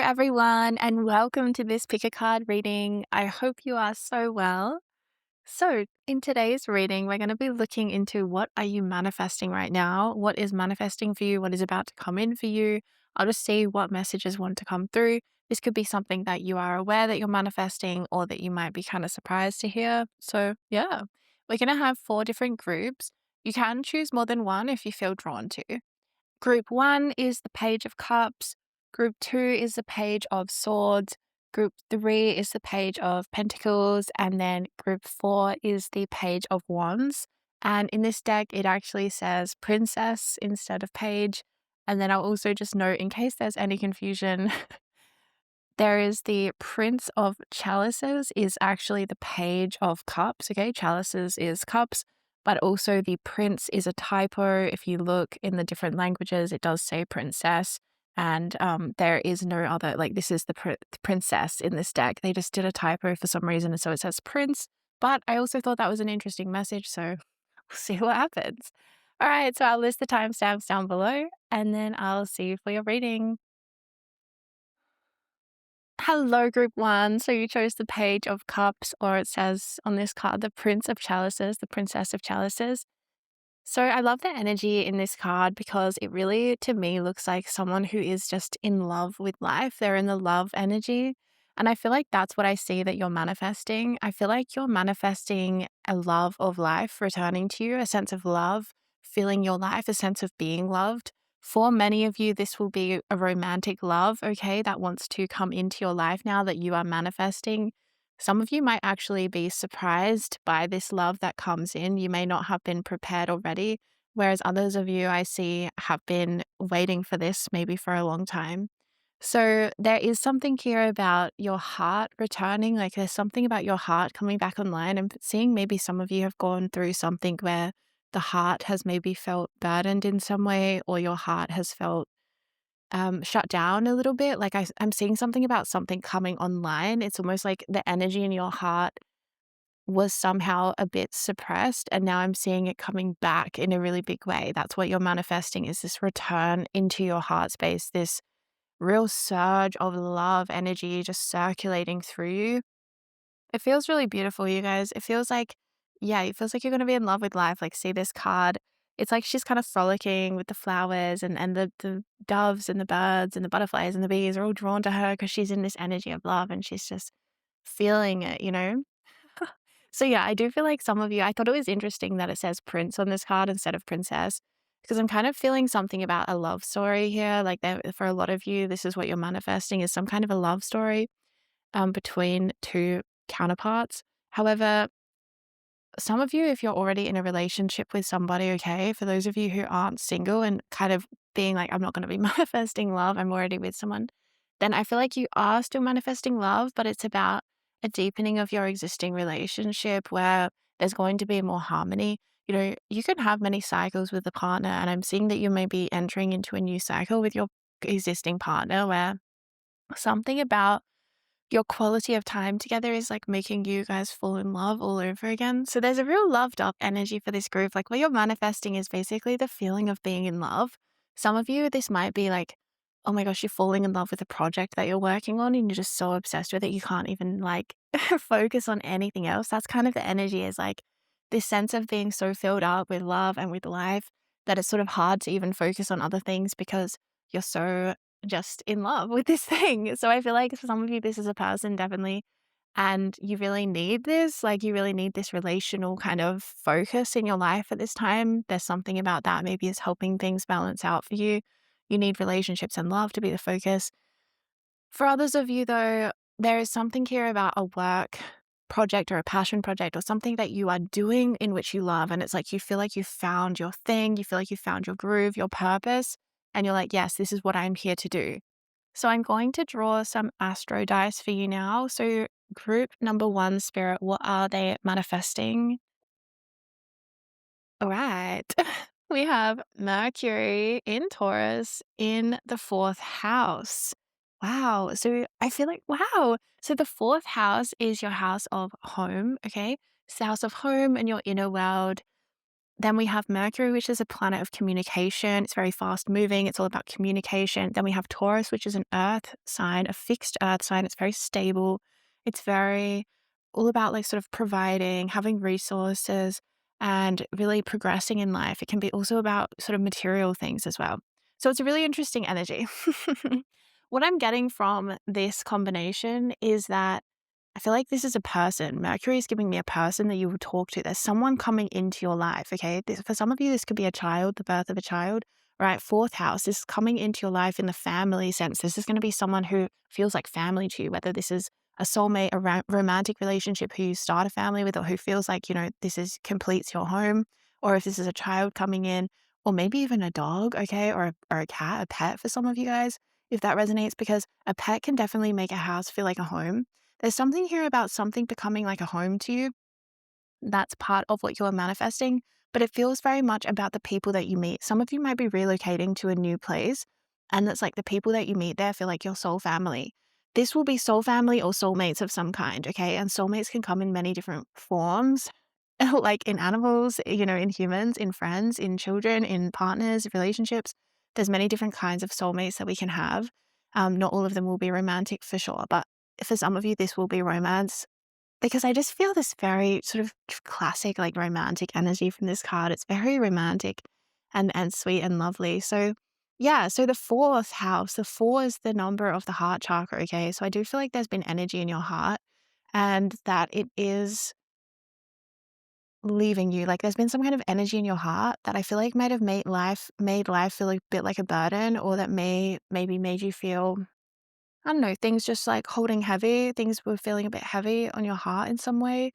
everyone, and welcome to this pick a card reading. I hope you are so well. So, in today's reading, we're going to be looking into what are you manifesting right now? What is manifesting for you? What is about to come in for you? I'll just see what messages want to come through. This could be something that you are aware that you're manifesting or that you might be kind of surprised to hear. So, yeah, we're going to have 4 different groups. You can choose more than one if you feel drawn to. Group 1 is the Page of Cups. Group 2 is the Page of Swords. Group 3 is the Page of Pentacles. And then Group 4 is the Page of Wands. And in this deck, it actually says Princess instead of Page. And then I'll also just note, in case there's any confusion, there is the Prince of Chalices is actually the Page of Cups, okay? Chalices is cups, but also the prince is a typo. If you look in the different languages, it does say princess, and there is no other, like this is the princess in this deck. They just did a typo for some reason, and so it says prince, but I also thought that was an interesting message, so we'll see what happens. All right, so I'll list the timestamps down below, and then I'll see you for your reading. Hello, group 1. So you chose the Page of Cups, or it says on this card, the Prince of Chalices, the Princess of Chalices. So I love the energy in this card because it really, to me, looks like someone who is just in love with life. They're in the love energy. And I feel like that's what I see that you're manifesting. I feel like you're manifesting a love of life returning to you, a sense of love, feeling your life, a sense of being loved. For many of you, this will be a romantic love, okay, that wants to come into your life now that you are manifesting. Some of you might actually be surprised by this love that comes in. You may not have been prepared already, whereas others of you I see have been waiting for this maybe for a long time. So there is something here about your heart returning, like there's something about your heart coming back online. I'm seeing maybe some of you have gone through something where the heart has maybe felt burdened in some way, or your heart has felt shut down a little bit. Like I'm seeing something about something coming online. It's almost like the energy in your heart was somehow a bit suppressed, and now I'm seeing it coming back in a really big way. That's what you're manifesting, is this return into your heart space, this real surge of love energy just circulating through you. It feels really beautiful, you guys. It feels like, yeah, it feels like you're gonna be in love with life. Like, see this card. It's like she's kind of frolicking with the flowers, and the doves and the birds and the butterflies and the bees are all drawn to her because she's in this energy of love and she's just feeling it, you know? So yeah, I do feel like some of you, I thought it was interesting that it says prince on this card instead of princess, because I'm kind of feeling something about a love story here. Like for a lot of you, this is what you're manifesting, is some kind of a love story between two counterparts. However, some of you, if you're already in a relationship with somebody, okay, for those of you who aren't single and kind of being like, I'm not going to be manifesting love, I'm already with someone, then I feel like you are still manifesting love, but it's about a deepening of your existing relationship where there's going to be more harmony. You know, you can have many cycles with a partner, and I'm seeing that you may be entering into a new cycle with your existing partner where something about your quality of time together is like making you guys fall in love all over again. So there's a real loved up energy for this group. Like what you're manifesting is basically the feeling of being in love. Some of you, this might be like, oh my gosh, you're falling in love with a project that you're working on and you're just so obsessed with it. You can't even like focus on anything else. That's kind of the energy, is like this sense of being so filled up with love and with life that it's sort of hard to even focus on other things because you're so just in love with this thing. So I feel like for some of you, this is a person definitely, and you really need this. Like you really need this relational kind of focus in your life at this time. There's something about that maybe is helping things balance out for you. You need relationships and love to be the focus. For others of you, though, there is something here about a work project or a passion project or something that you are doing in which you love. And it's like you feel like you found your thing, you feel like you found your groove, your purpose. And you're like, yes, this is what I'm here to do. So I'm going to draw some astro dice for you now. So group number 1, Spirit, what are they manifesting? All right. We have Mercury in Taurus in the 4th house. Wow. So I feel like, wow. So the 4th house is your house of home. Okay. It's the house of home and your inner world. Then we have Mercury, which is a planet of communication. It's very fast moving. It's all about communication. Then we have Taurus, which is an earth sign, a fixed earth sign. It's very stable. It's very all about like sort of providing, having resources, and really progressing in life. It can be also about sort of material things as well. So it's a really interesting energy. What I'm getting from this combination is that I feel like this is a person. Mercury is giving me a person that you will talk to. There's someone coming into your life, okay? For some of you, this could be a child, the birth of a child, right? Fourth house, this is coming into your life in the family sense. This is going to be someone who feels like family to you, whether this is a soulmate, a romantic relationship who you start a family with, or who feels like, this is completes your home, or if this is a child coming in, or maybe even a dog, okay? Or a cat, a pet for some of you guys, if that resonates, because a pet can definitely make a house feel like a home. There's something here about something becoming like a home to you. That's part of what you're manifesting, but it feels very much about the people that you meet. Some of you might be relocating to a new place, and it's like the people that you meet there feel like your soul family. This will be soul family or soulmates of some kind, okay? And soulmates can come in many different forms, like in animals, in humans, in friends, in children, in partners, relationships. There's many different kinds of soulmates that we can have. Not all of them will be romantic for sure, but for some of you, this will be romance, because I just feel this very sort of classic, like romantic energy from this card. It's very romantic and sweet and lovely. So, yeah. So the fourth house, the four is the number of the heart chakra. Okay. So I do feel like there's been energy in your heart and that it is leaving you. Like there's been some kind of energy in your heart that I feel like might have made life feel a bit like a burden, or that maybe made you feel, I don't know, things just like holding heavy, things were feeling a bit heavy on your heart in some way.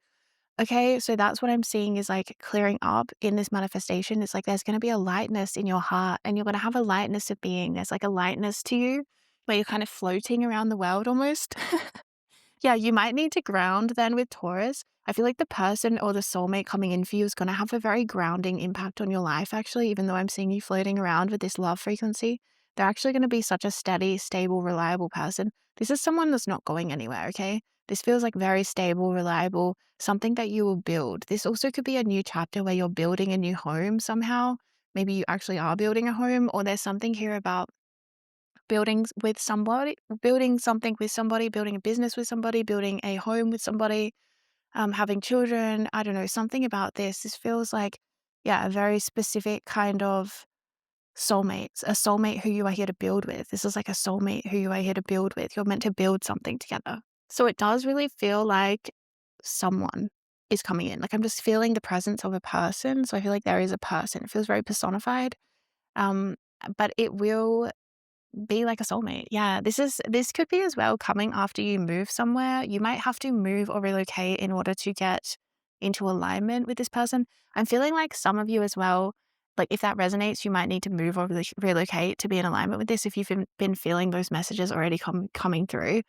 Okay, so that's what I'm seeing is like clearing up in this manifestation. It's like there's going to be a lightness in your heart, and you're going to have a lightness of being. There's like a lightness to you where you're kind of floating around the world almost. Yeah, you might need to ground then with Taurus. I feel like the person or the soulmate coming in for you is going to have a very grounding impact on your life, actually, even though I'm seeing you floating around with this love frequency. They're actually going to be such a steady, stable, reliable person. This is someone that's not going anywhere, okay? This feels like very stable, reliable, something that you will build. This also could be a new chapter where you're building a new home somehow. Maybe you actually are building a home, or there's something here about building something with somebody, building a business with somebody, building a home with somebody, having children. I don't know, something about this. This feels like, yeah, a very specific kind of soulmates, a soulmate who you are here to build with. This is like a soulmate who you are here to build with. You're meant to build something together. So it does really feel like someone is coming in. Like I'm just feeling the presence of a person. So I feel like there is a person. It feels very personified. Um, but it will be like a soulmate. Yeah, this could be as well coming after you move somewhere. You might have to move or relocate in order to get into alignment with this person. I'm feeling like some of you as well, like if that resonates, you might need to move or relocate to be in alignment with this if you've been feeling those messages already coming through.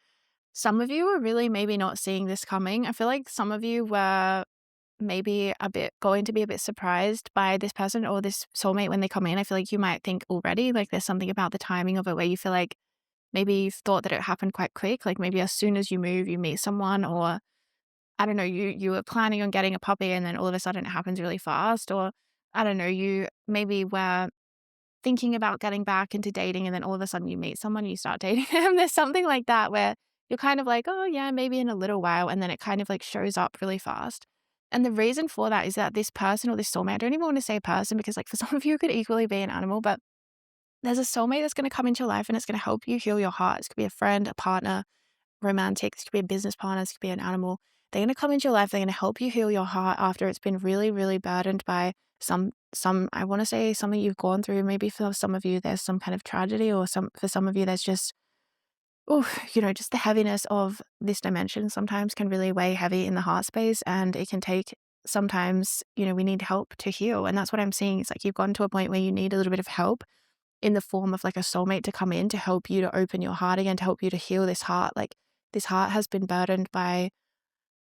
Some of you are really maybe not seeing this coming. I feel like some of you were maybe going to be a bit surprised by this person or this soulmate when they come in. I feel like you might think already, like there's something about the timing of it where you feel like maybe you thought that it happened quite quick. Like maybe as soon as you move, you meet someone, or I don't know, you were planning on getting a puppy and then all of a sudden it happens really fast, or I don't know, you maybe were thinking about getting back into dating and then all of a sudden you meet someone, you start dating them. There's something like that where you're kind of like, oh yeah, maybe in a little while, and then it kind of like shows up really fast. And the reason for that is that this person or this soulmate, I don't even want to say person because like for some of you it could equally be an animal, but there's a soulmate that's going to come into your life and it's going to help you heal your heart. It could be a friend, a partner, romantic, this could be a business partner, this could be an animal. They're going to come into your life, they're going to help you heal your heart after it's been really, really burdened by some I want to say something you've gone through. Maybe for some of you there's some kind of tragedy, or for some of you there's just just the heaviness of this dimension sometimes can really weigh heavy in the heart space, and it can take sometimes, we need help to heal. And that's what I'm seeing. It's like you've gotten to a point where you need a little bit of help in the form of like a soulmate to come in to help you to open your heart again, to help you to heal this heart. Like this heart has been burdened by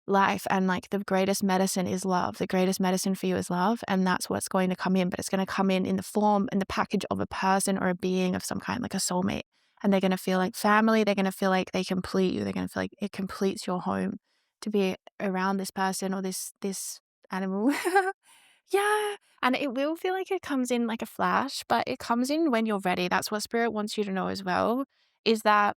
life, and like the greatest medicine is love. The greatest medicine for you is love, and that's what's going to come in, but it's going to come in the form and the package of a person or a being of some kind, like a soulmate. And they're going to feel like family. They're going to feel like they complete you. They're going to feel like it completes your home to be around this person or this animal. Yeah, and it will feel like it comes in like a flash, but it comes in when you're ready. That's what spirit wants you to know as well, is that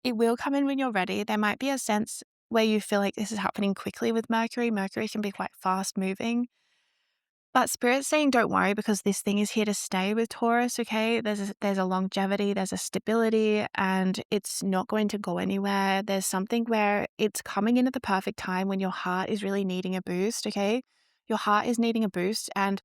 it will come in when you're ready. There might be a sense where you feel like this is happening quickly with Mercury. Mercury can be quite fast moving. But Spirit's saying, don't worry, because this thing is here to stay with Taurus, okay? There's a longevity, there's a stability, and it's not going to go anywhere. There's something where it's coming in at the perfect time when your heart is really needing a boost, okay? Your heart is needing a boost, and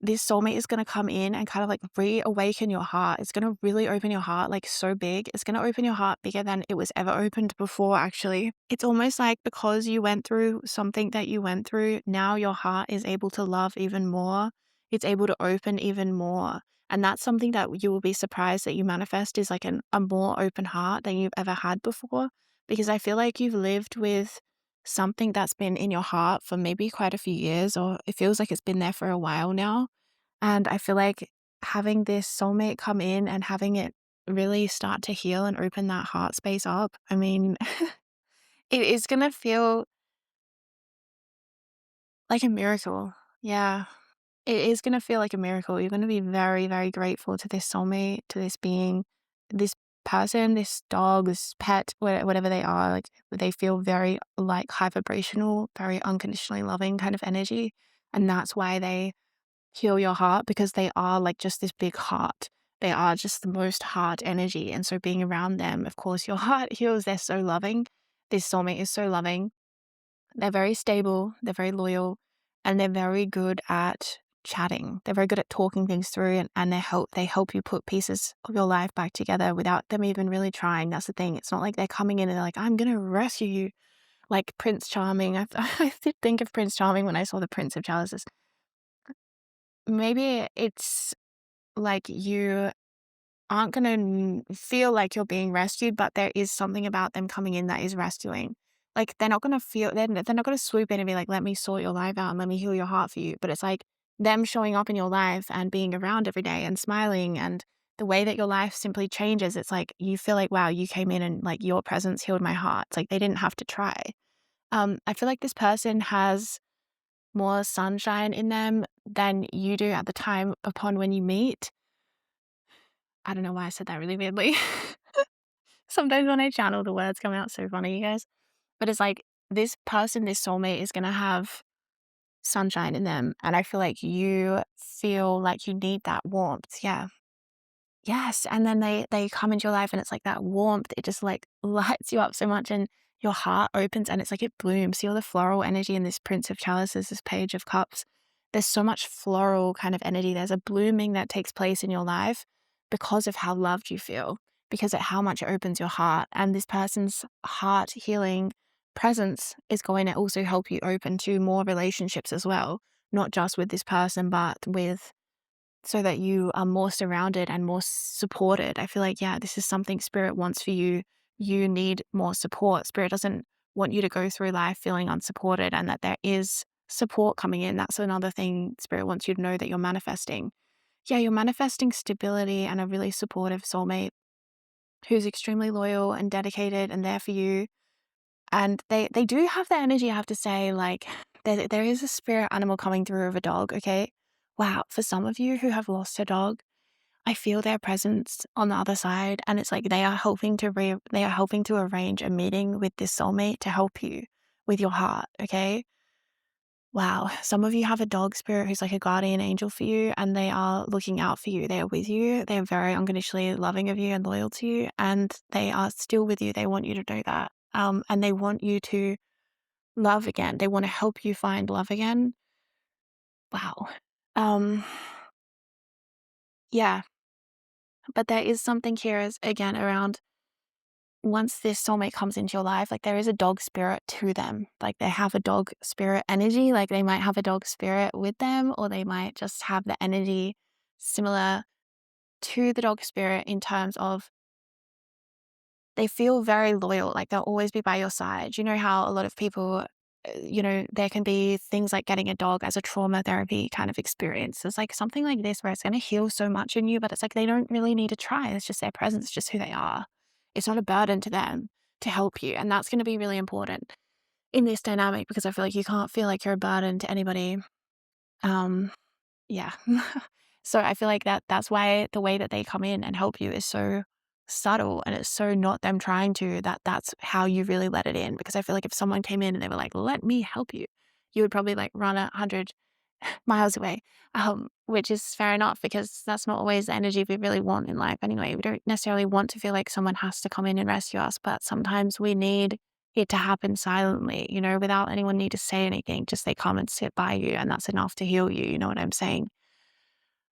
this soulmate is gonna come in and kind of like reawaken your heart. It's gonna really open your heart like so big. It's gonna open your heart bigger than it was ever opened before, actually. It's almost like because you went through something that you went through, now your heart is able to love even more. It's able to open even more. And that's something that you will be surprised that you manifest is like a more open heart than you've ever had before. Because I feel like you've lived with something that's been in your heart for maybe quite a few years, or it feels like it's been there for a while now. And I feel like having this soulmate come in and having it really start to heal and open that heart space up, I mean, it is gonna feel like a miracle. Yeah. It is gonna feel like a miracle. You're gonna be very, very grateful to this soulmate, to this being, this person, this dog, this pet, whatever they are. Like, they feel very, like, high vibrational, very unconditionally loving kind of energy, and that's why they heal your heart, because they are like just this big heart. They are just the most heart energy. And so being around them, of course, your heart heals. They're so loving. This soulmate is so loving. They're very stable, they're very loyal, and they're very good at chatting. They're very good at talking things through, and they help you put pieces of your life back together without them even really trying. That's the thing. It's not like they're coming in and they're like, I'm gonna rescue you, like Prince Charming. I did think of Prince Charming when I saw the Prince of Chalices. Maybe it's like you aren't gonna feel like you're being rescued, but there is something about them coming in that is rescuing. Like, they're not gonna feel they're not gonna swoop in and be like, "Let me sort your life out and let me heal your heart for you." But it's like them showing up in your life and being around every day and smiling, and the way that your life simply changes. It's like you feel like, "Wow, you came in and, like, your presence healed my heart." It's like they didn't have to try. I feel like this person has more sunshine in them than you do at the time upon when you meet. I don't know why I said that really weirdly. Sometimes when I channel, the words come out so funny, you guys. But it's like this person, this soulmate is gonna have sunshine in them, and I feel like you feel like you need that warmth. Yeah. Yes, and then they come into your life and it's like that warmth, it just, like, lights you up so much, and your heart opens and it's like it blooms. See all the floral energy in this Prince of Chalices, this Page of Cups. There's so much floral kind of energy. There's a blooming that takes place in your life because of how loved you feel, because of how much it opens your heart, and this person's heart healing presence is going to also help you open to more relationships as well, not just with this person, but with, so that you are more surrounded and more supported. I feel like, yeah, this is something Spirit wants for you. You need more support. Spirit doesn't want you to go through life feeling unsupported, and that there is support coming in. That's another thing Spirit wants you to know that you're manifesting. Yeah, you're manifesting stability and a really supportive soulmate who's extremely loyal and dedicated and there for you. And they do have the energy, I have to say, like, there is a spirit animal coming through of a dog, okay? Wow, for some of you who have lost a dog, I feel their presence on the other side, and it's like they are helping to arrange a meeting with this soulmate to help you with your heart, okay? Wow, some of you have a dog spirit who's like a guardian angel for you, and they are looking out for you. They are with you. They are very unconditionally loving of you and loyal to you, and they are still with you. They want you to know that. And they want you to love again. They want to help you find love again. Wow. Um, yeah, but there is something here as again around once this soulmate comes into your life, like there is a dog spirit to them. Like they have a dog spirit energy. Like they might have a dog spirit with them, or they might just have the energy similar to the dog spirit in terms of they feel very loyal. Like they'll always be by your side. You know how a lot of people, there can be things like getting a dog as a trauma therapy kind of experience. It's like something like this where it's going to heal so much in you, but it's like they don't really need to try. It's just their presence, just who they are. It's not a burden to them to help you. And that's going to be really important in this dynamic, because I feel like you can't feel like you're a burden to anybody Yeah. So I feel like that's why the way that they come in and help you is so subtle, and it's so not them trying to, that's how you really let it in. Because I feel like if someone came in and they were like, "Let me help you," you would probably like run 100 miles away, which is fair enough because that's not always the energy we really want in life anyway. We don't necessarily want to feel like someone has to come in and rescue us, but sometimes we need it to happen silently, without anyone need to say anything. Just they come and sit by you, and that's enough to heal you. You know what I'm saying?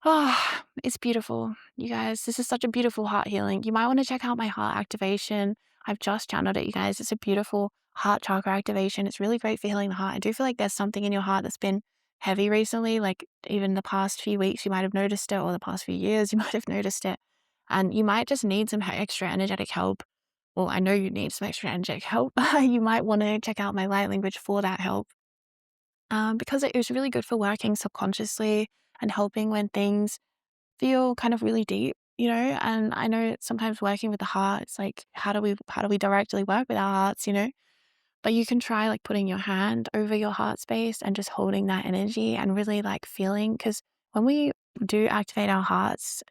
Oh, it's beautiful, you guys. This is such a beautiful heart healing. You might want to check out my heart activation. I've just channeled it, you guys. It's a beautiful heart chakra activation. It's really great for healing the heart. I do feel like there's something in your heart that's been heavy recently, like even the past few weeks, you might have noticed it, or the past few years, you might have noticed it. And you might just need some extra energetic help. Well, I know you need some extra energetic help. You might want to check out my light language for that help, because it is really good for working subconsciously and helping when things feel kind of really deep, and I know sometimes working with the heart, it's like, how do we directly work with our hearts, but you can try like putting your hand over your heart space and just holding that energy and really like feeling, because when we do activate our hearts,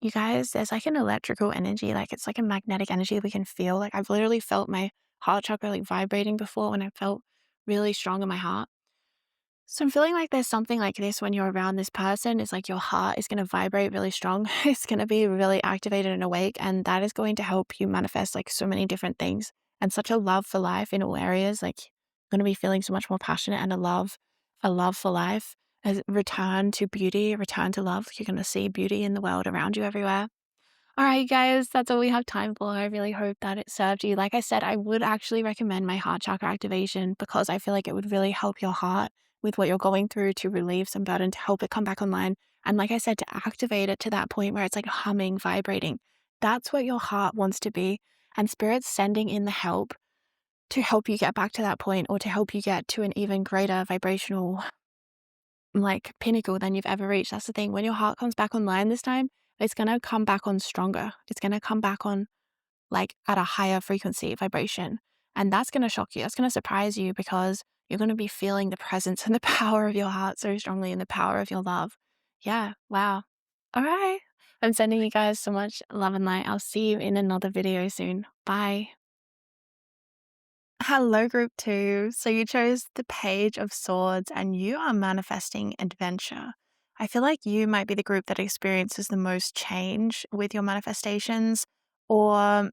you guys, there's like an electrical energy, like it's like a magnetic energy we can feel. Like I've literally felt my heart chakra like vibrating before when I felt really strong in my heart. So I'm feeling like there's something like this when you're around this person. It's like your heart is going to vibrate really strong. It's going to be really activated and awake. And that is going to help you manifest like so many different things and such a love for life in all areas. Like you're going to be feeling so much more passionate and a love for life, a return to beauty, a return to love. You're going to see beauty in the world around you everywhere. All right, guys, that's all we have time for. I really hope that it served you. Like I said, I would actually recommend my heart chakra activation because I feel like it would really help your heart with what you're going through, to relieve some burden, to help it come back online. And like I said, to activate it to that point where it's like humming, vibrating. That's what your heart wants to be. And Spirit's sending in the help to help you get back to that point, or to help you get to an even greater vibrational like pinnacle than you've ever reached. That's the thing. When your heart comes back online this time, it's going to come back on stronger. It's going to come back on like at a higher frequency vibration. And that's going to shock you. That's going to surprise you because you're going to be feeling the presence and the power of your heart so strongly, and the power of your love. Yeah. Wow. All right. I'm sending you guys so much love and light. I'll see you in another video soon. Bye. Hello, group two. So you chose the Page of Swords and you are manifesting adventure. I feel like you might be the group that experiences the most change with your manifestations, or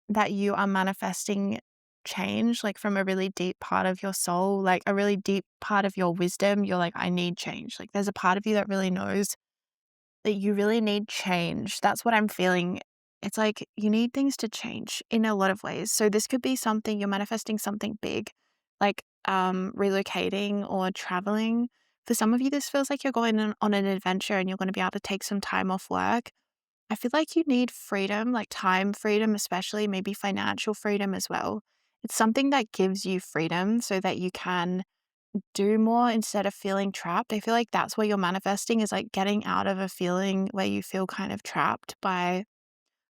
that you are manifesting change like from a really deep part of your soul, like a really deep part of your wisdom. You're like, I need change. Like there's a part of you that really knows that you really need change. That's what I'm feeling. It's like you need things to change in a lot of ways. So this could be something you're manifesting, something big, like relocating or traveling. For some of you, this feels like you're going on an adventure and you're going to be able to take some time off work. I feel like you need freedom, like time freedom, especially maybe financial freedom as well. It's something that gives you freedom so that you can do more instead of feeling trapped. I feel like that's what you're manifesting, is like getting out of a feeling where you feel kind of trapped by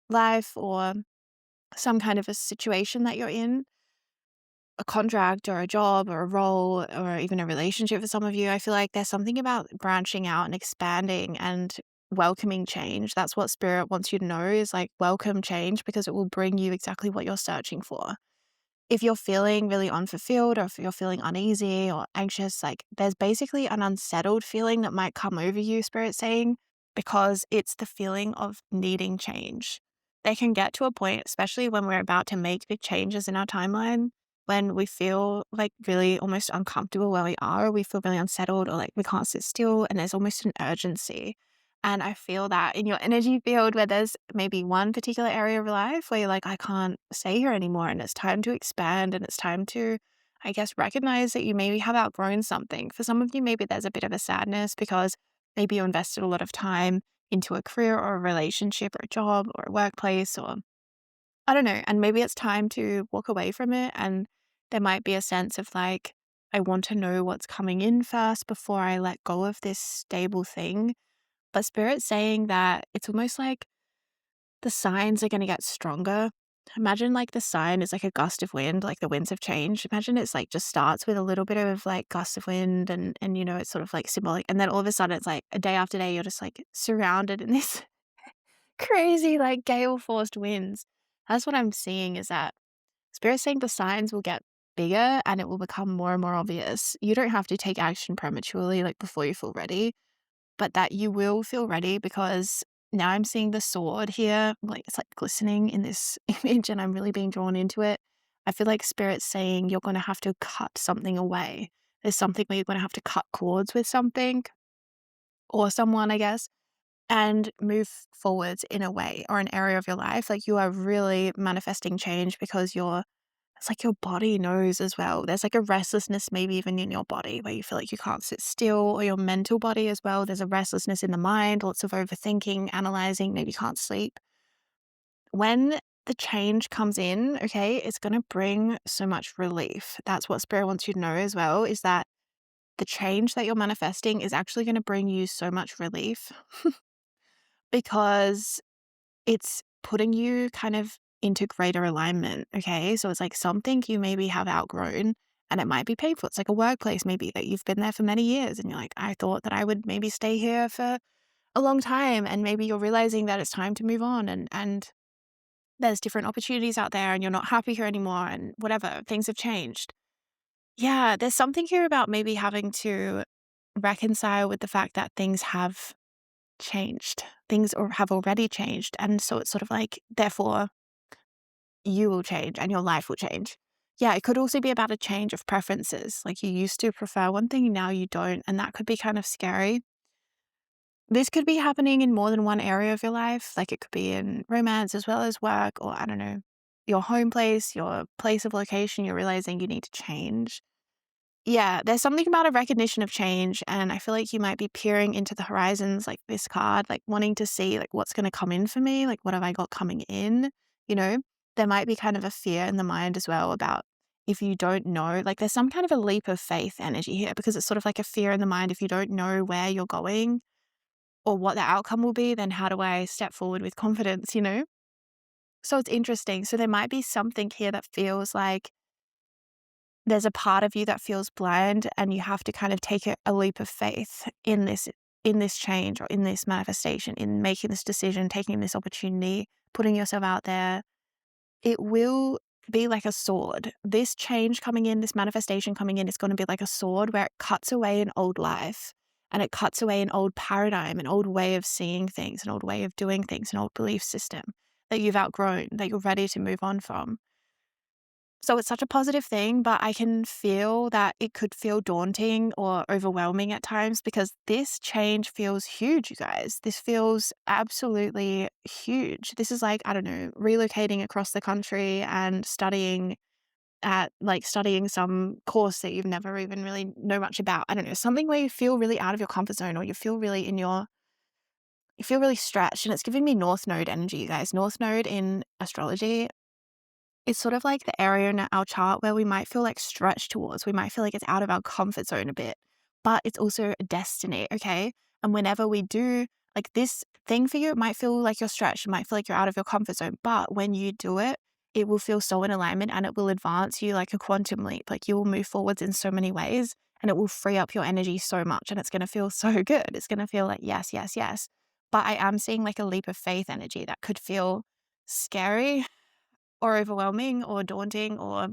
life or some kind of a situation that you're in, a contract or a job or a role or even a relationship for some of you. I feel like there's something about branching out and expanding and welcoming change. That's what Spirit wants you to know, is like welcome change, because it will bring you exactly what you're searching for. If you're feeling really unfulfilled, or if you're feeling uneasy or anxious, like there's basically an unsettled feeling that might come over you, Spirit saying, because it's the feeling of needing change. They can get to a point, especially when we're about to make big changes in our timeline, when we feel like really almost uncomfortable where we are, or we feel really unsettled, or like we can't sit still, and there's almost an urgency. And I feel that in your energy field, where there's maybe one particular area of life where you're like, I can't stay here anymore, and it's time to expand, and it's time to, I guess, recognize that you maybe have outgrown something. For some of you, maybe there's a bit of a sadness because maybe you invested a lot of time into a career or a relationship or a job or a workplace, or I don't know. And maybe it's time to walk away from it. And there might be a sense of like, I want to know what's coming in first before I let go of this stable thing. But Spirit's saying that it's almost like the signs are going to get stronger. Imagine like the sign is like a gust of wind, like the winds have changed. Imagine it's like just starts with a little bit of like gust of wind and it's sort of like symbolic. And then all of a sudden it's like a day after day, you're just like surrounded in this crazy like gale forced winds. That's what I'm seeing is that Spirit's saying the signs will get bigger and it will become more and more obvious. You don't have to take action prematurely, like before you feel ready, but that you will feel ready because now I'm seeing the sword here, like it's like glistening in this image and I'm really being drawn into it. I feel like Spirit's saying you're going to have to cut something away. There's something where you're going to have to cut cords with something or someone, I guess, and move forwards in a way or an area of your life. Like you are really manifesting change because it's like your body knows as well. There's like a restlessness maybe even in your body where you feel like you can't sit still, or your mental body as well. There's a restlessness in the mind, lots of overthinking, analyzing, maybe you can't sleep. When the change comes in, okay, it's going to bring so much relief. That's what Spirit wants you to know as well, is that the change that you're manifesting is actually going to bring you so much relief because it's putting you kind of into greater alignment, okay? So it's like something you maybe have outgrown and it might be painful. It's like a workplace maybe that you've been there for many years and you're like, I thought that I would maybe stay here for a long time, and maybe you're realizing that it's time to move on and there's different opportunities out there and you're not happy here anymore and whatever, things have changed. Yeah, there's something here about maybe having to reconcile with the fact that things have changed. Things or have already changed. And so it's sort of like, therefore, you will change and your life will change. Yeah, it could also be about a change of preferences. Like you used to prefer one thing, now you don't. And that could be kind of scary. This could be happening in more than one area of your life. Like it could be in romance as well as work, or I don't know, your home place, your place of location. You're realizing you need to change. Yeah, there's something about a recognition of change, and I feel like you might be peering into the horizons like this card, like wanting to see like what's going to come in for me, like what have I got coming in, you know? There might be kind of a fear in the mind as well about if you don't know, like there's some kind of a leap of faith energy here because it's sort of like a fear in the mind if you don't know where you're going or what the outcome will be, then how do I step forward with confidence, you know? So it's interesting. So there might be something here that feels like there's a part of you that feels blind and you have to kind of take a leap of faith in this change or in this manifestation, in making this decision, taking this opportunity, putting yourself out there. It will be like a sword. This change coming in, this manifestation coming in is going to be like a sword where it cuts away an old life and it cuts away an old paradigm, an old way of seeing things, an old way of doing things, an old belief system that you've outgrown, that you're ready to move on from. So it's such a positive thing, but I can feel that it could feel daunting or overwhelming at times because this change feels huge, you guys. This feels absolutely huge. This is like, I don't know, relocating across the country and studying some course that you've never even really know much about. I don't know, something where you feel really out of your comfort zone or you feel really you feel really stretched. And it's giving me North Node energy, you guys. North Node in astrology, it's sort of like the area in our chart where we might feel like stretched towards. We might feel like it's out of our comfort zone a bit, but it's also a destiny, okay? And whenever we do like this thing for you, it might feel like you're stretched. It might feel like you're out of your comfort zone, but when you do it, it will feel so in alignment and it will advance you like a quantum leap. Like you will move forwards in so many ways and it will free up your energy so much and it's going to feel so good. It's going to feel like, yes, yes, yes. But I am seeing like a leap of faith energy that could feel scary or overwhelming or daunting or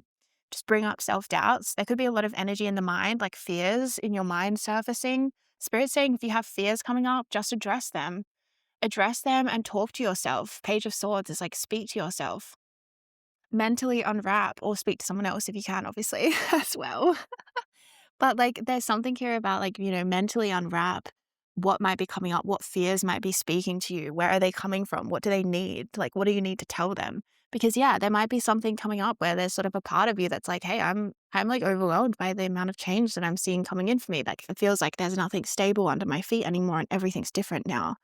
just bring up self-doubts. There could be a lot of energy in the mind, like fears in your mind surfacing. Spirit's saying if you have fears coming up, just address them. Address them and talk to yourself. Page of Swords is like speak to yourself. Mentally unwrap or speak to someone else if you can, obviously, as well. But like there's something here about like, mentally unwrap what might be coming up, what fears might be speaking to you, where are they coming from? What do they need? Like what do you need to tell them? Because yeah, there might be something coming up where there's sort of a part of you that's like, hey, I'm like overwhelmed by the amount of change that I'm seeing coming in for me. Like it feels like there's nothing stable under my feet anymore and everything's different now.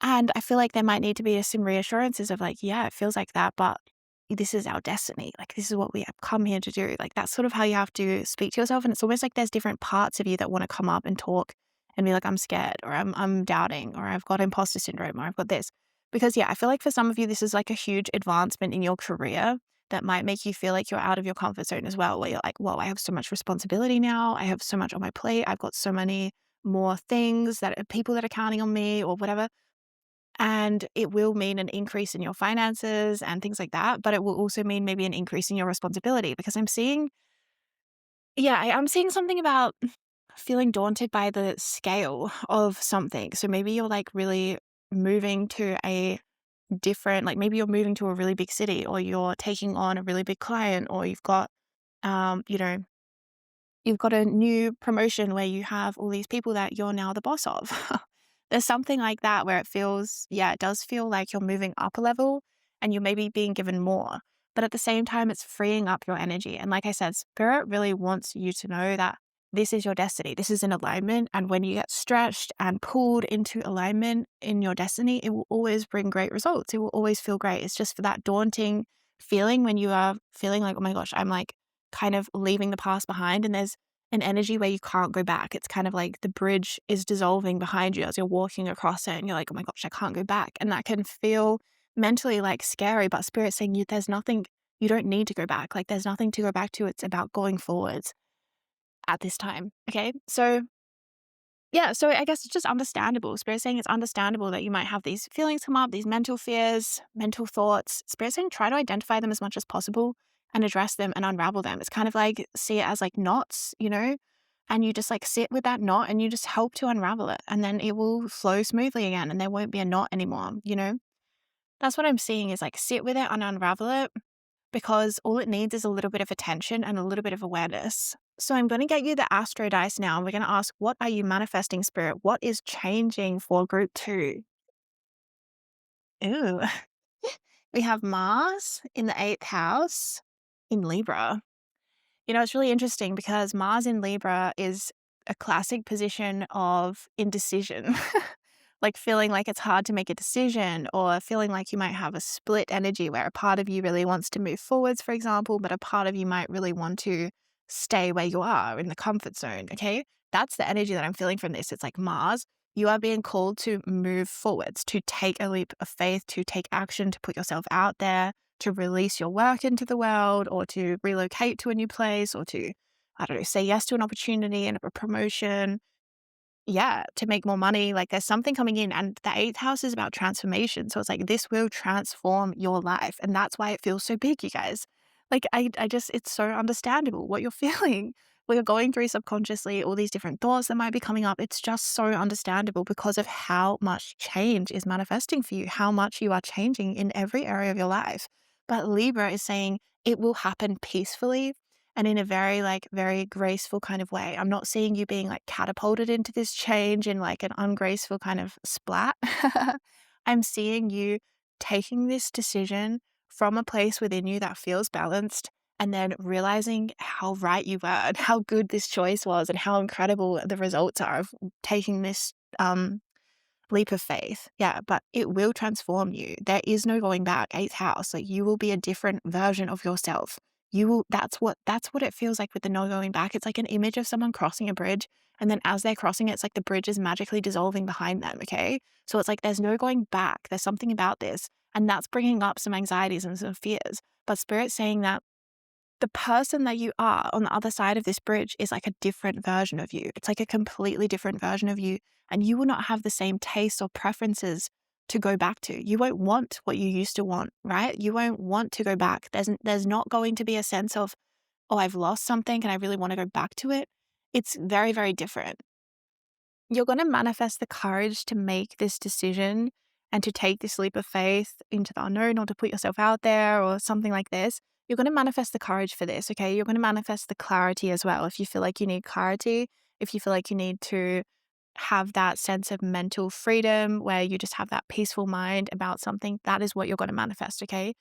And I feel like there might need to be some reassurances of like, yeah, it feels like that, but this is our destiny. Like, this is what we have come here to do. Like, that's sort of how you have to speak to yourself. And it's almost like there's different parts of you that want to come up and talk and be like, I'm scared or I'm doubting or I've got imposter syndrome or I've got this. Because, yeah, I feel like for some of you, this is like a huge advancement in your career that might make you feel like you're out of your comfort zone as well, where you're like, whoa, I have so much responsibility now. I have so much on my plate. I've got so many more things that people that are counting on me or whatever. And it will mean an increase in your finances and things like that. But it will also mean maybe an increase in your responsibility because I'm seeing something about feeling daunted by the scale of something. So maybe you're like really moving to a different, like maybe you're moving to a really big city or you're taking on a really big client or you've got, you know, you've got a new promotion where you have all these people that you're now the boss of. There's something like that where it does feel like you're moving up a level and you're maybe being given more. But at the same time, it's freeing up your energy. And like I said, Spirit really wants you to know that this is your destiny. This is in alignment. And when you get stretched and pulled into alignment in your destiny, it will always bring great results. It will always feel great. It's just for that daunting feeling when you are feeling like, oh my gosh, I'm like kind of leaving the past behind and there's an energy where you can't go back. It's kind of like the bridge is dissolving behind you as you're walking across it and you're like, oh my gosh, I can't go back. And that can feel mentally like scary, but Spirit's saying there's nothing, you don't need to go back. Like there's nothing to go back to. It's about going forwards at this time. Okay. So yeah, so I guess it's just understandable. Spirit's saying it's understandable that you might have these feelings come up, these mental fears, mental thoughts. Spirit's saying try to identify them as much as possible and address them and unravel them. It's kind of like see it as like knots, and you just like sit with that knot and you just help to unravel it. And then it will flow smoothly again and there won't be a knot anymore. That's what I'm seeing is like sit with it and unravel it because all it needs is a little bit of attention and a little bit of awareness. So I'm going to get you the Astro dice now. And we're going to ask, what are you manifesting, Spirit? What is changing for group 2? Ooh, we have Mars in the 8th house in Libra. It's really interesting because Mars in Libra is a classic position of indecision, like feeling like it's hard to make a decision or feeling like you might have a split energy where a part of you really wants to move forwards, for example, but a part of you might really want to stay where you are in the comfort zone. Okay. That's the energy that I'm feeling from this. It's like Mars, you are being called to move forwards, to take a leap of faith, to take action, to put yourself out there, to release your work into the world or to relocate to a new place or to, I don't know, say yes to an opportunity and a promotion. Yeah, to make more money. Like there's something coming in and the 8th house is about transformation. So it's like this will transform your life. And that's why it feels so big, you guys. Like I just, it's so understandable what you're feeling. What you're going through subconsciously, all these different thoughts that might be coming up. It's just so understandable because of how much change is manifesting for you, how much you are changing in every area of your life. But Libra is saying it will happen peacefully and in a very graceful kind of way. I'm not seeing you being like catapulted into this change in like an ungraceful kind of splat. I'm seeing you taking this decision from a place within you that feels balanced and then realizing how right you were and how good this choice was and how incredible the results are of taking this leap of faith. Yeah, but it will transform you. There is no going back. 8th house, like you will be a different version of yourself. That's what it feels like with the no going back. It's like an image of someone crossing a bridge and then as they're crossing it, it's like the bridge is magically dissolving behind them, okay? So it's like there's no going back. There's something about this and that's bringing up some anxieties and some fears. But Spirit's saying that the person that you are on the other side of this bridge is like a different version of you. It's like a completely different version of you. And you will not have the same tastes or preferences to go back to. You won't want what you used to want, right? You won't want to go back. There's not going to be a sense of, oh, I've lost something and I really want to go back to it. It's very, very different. You're going to manifest the courage to make this decision and to take this leap of faith into the unknown or to put yourself out there or something like this. You're going to manifest the courage for this, okay? You're going to manifest the clarity as well. If you feel like you need clarity, if you feel like you need to have that sense of mental freedom where you just have that peaceful mind about something, that is what you're going to manifest, okay?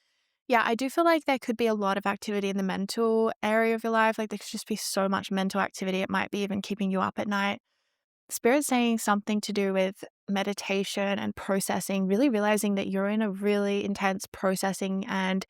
Yeah, I do feel like there could be a lot of activity in the mental area of your life. Like there could just be so much mental activity. It might be even keeping you up at night. Spirit saying something to do with meditation and processing, really realizing that you're in a really intense processing and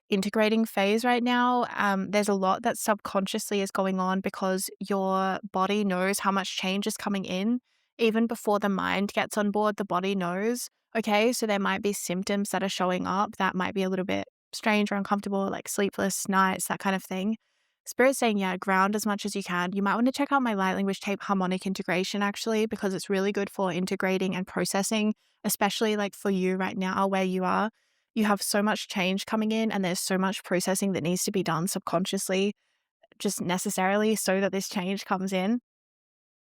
integrating phase right now. There's a lot that subconsciously is going on because your body knows how much change is coming in. Even before the mind gets on board, the body knows, Okay, so there might be symptoms that are showing up that might be a little bit strange or uncomfortable, like sleepless nights, that kind of thing. Spirit's saying, yeah, ground as much as you can. You might want to check out my light language tape, Harmonic Integration, actually, because it's really good for integrating and processing, especially like for you right now where you are. You have so much change coming in, and there's so much processing that needs to be done subconsciously, just necessarily, so that this change comes in.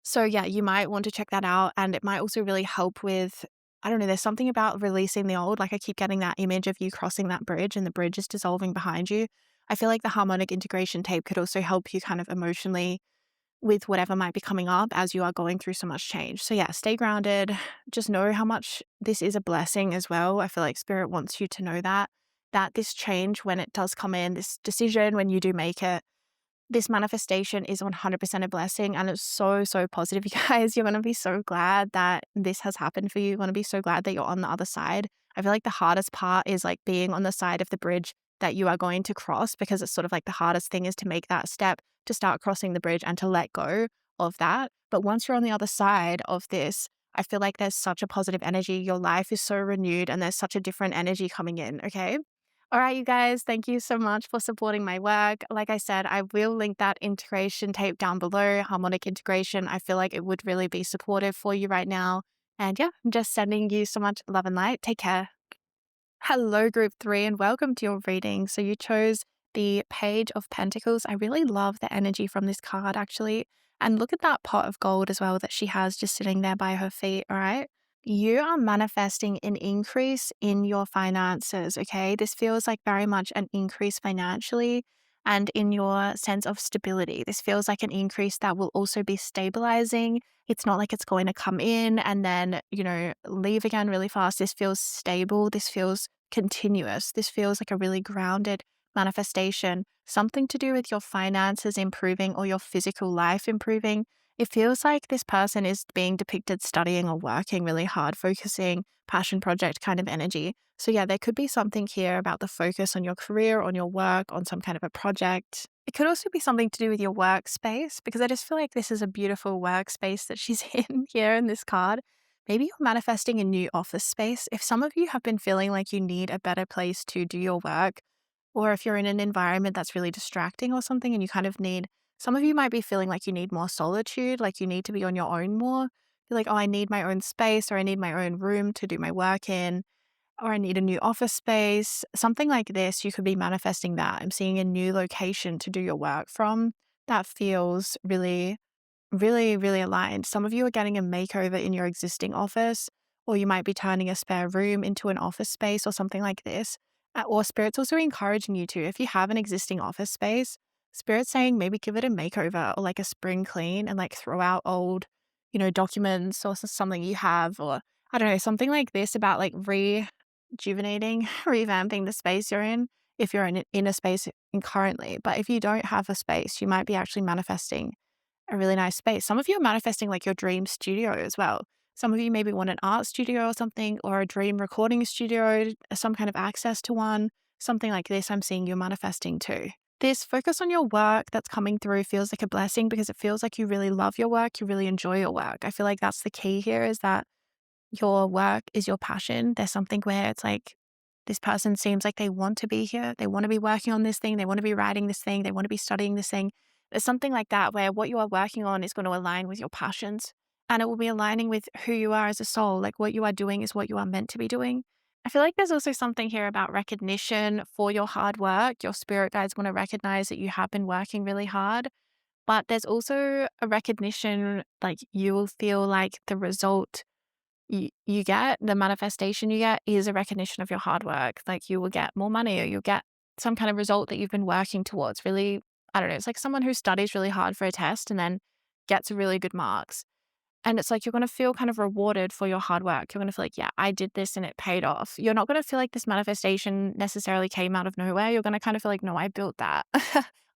So yeah, you might want to check that out, and it might also really help with, I don't know, there's something about releasing the old. Like, I keep getting that image of you crossing that bridge and the bridge is dissolving behind you. I feel like the harmonic integration tape could also help you kind of emotionally with whatever might be coming up as you are going through so much change. So yeah, stay grounded. Just know how much this is a blessing as well. I feel like spirit wants you to know that this change, when it does come in, this decision, when you do make it, this manifestation is 100% a blessing, and it's so, so positive, you guys. You're gonna be so glad that this has happened for you. You're gonna be so glad that you're on the other side. I feel like the hardest part is like being on the side of the bridge that you are going to cross, because it's sort of like the hardest thing is to make that step to start crossing the bridge and to let go of that. But once you're on the other side of this, I feel like there's such a positive energy. Your life is so renewed and there's such a different energy coming in, okay? All right, you guys, thank you so much for supporting my work. Like I said, I will link that integration tape down below, harmonic integration. I feel like it would really be supportive for you right now. And yeah, I'm just sending you so much love and light. Take care. Hello, group 3, and welcome to your reading. So you chose the Page of Pentacles. I really love the energy from this card, actually. And look at that pot of gold as well that she has just sitting there by her feet, all right? You are manifesting an increase in your finances, okay? This feels like very much an increase financially and in your sense of stability. This feels like an increase that will also be stabilizing. It's not like it's going to come in and then, leave again really fast. This feels stable. This feels continuous. This feels like a really grounded manifestation, something to do with your finances improving or your physical life improving. It feels like this person is being depicted studying or working really hard, focusing, passion project kind of energy. So yeah, there could be something here about the focus on your career, on your work, on some kind of a project. It could also be something to do with your workspace, because I just feel like this is a beautiful workspace that she's in here in this card. Maybe you're manifesting a new office space. If some of you have been feeling like you need a better place to do your work, or if you're in an environment that's really distracting or something and you kind of need, some of you might be feeling like you need more solitude, like you need to be on your own more. You're like, oh, I need my own space, or I need my own room to do my work in, or I need a new office space, something like this. You could be manifesting that. I'm seeing a new location to do your work from. That feels really, really, really aligned. Some of you are getting a makeover in your existing office, or you might be turning a spare room into an office space or something like this. Or Spirit's also encouraging you to, if you have an existing office space, Spirit's saying maybe give it a makeover or like a spring clean, and like throw out old, documents or something you have, or I don't know, something like this about like rejuvenating, revamping the space you're in, if you're in a space currently. But if you don't have a space, you might be actually manifesting a really nice space. Some of you are manifesting like your dream studio as well. Some of you maybe want an art studio or something, or a dream recording studio, some kind of access to one, something like this. I'm seeing you're manifesting too. This focus on your work that's coming through feels like a blessing, because it feels like you really love your work, you really enjoy your work. I feel like that's the key here, is that your work is your passion. There's something where it's like, this person seems like they want to be here. They want to be working on this thing. They want to be writing this thing. They want to be studying this thing. There's something like that where what you are working on is going to align with your passions, and it will be aligning with who you are as a soul. Like, what you are doing is what you are meant to be doing. I feel like there's also something here about recognition for your hard work. Your spirit guides want to recognize that you have been working really hard, but there's also a recognition, like you will feel like the result you get, the manifestation you get, is a recognition of your hard work. Like, you will get more money, or you'll get some kind of result that you've been working towards. Really, I don't know, it's like someone who studies really hard for a test and then gets really good marks. And it's like you're going to feel kind of rewarded for your hard work. You're going to feel like, yeah, I did this and it paid off. You're not going to feel like this manifestation necessarily came out of nowhere. You're going to kind of feel like, no, I built that.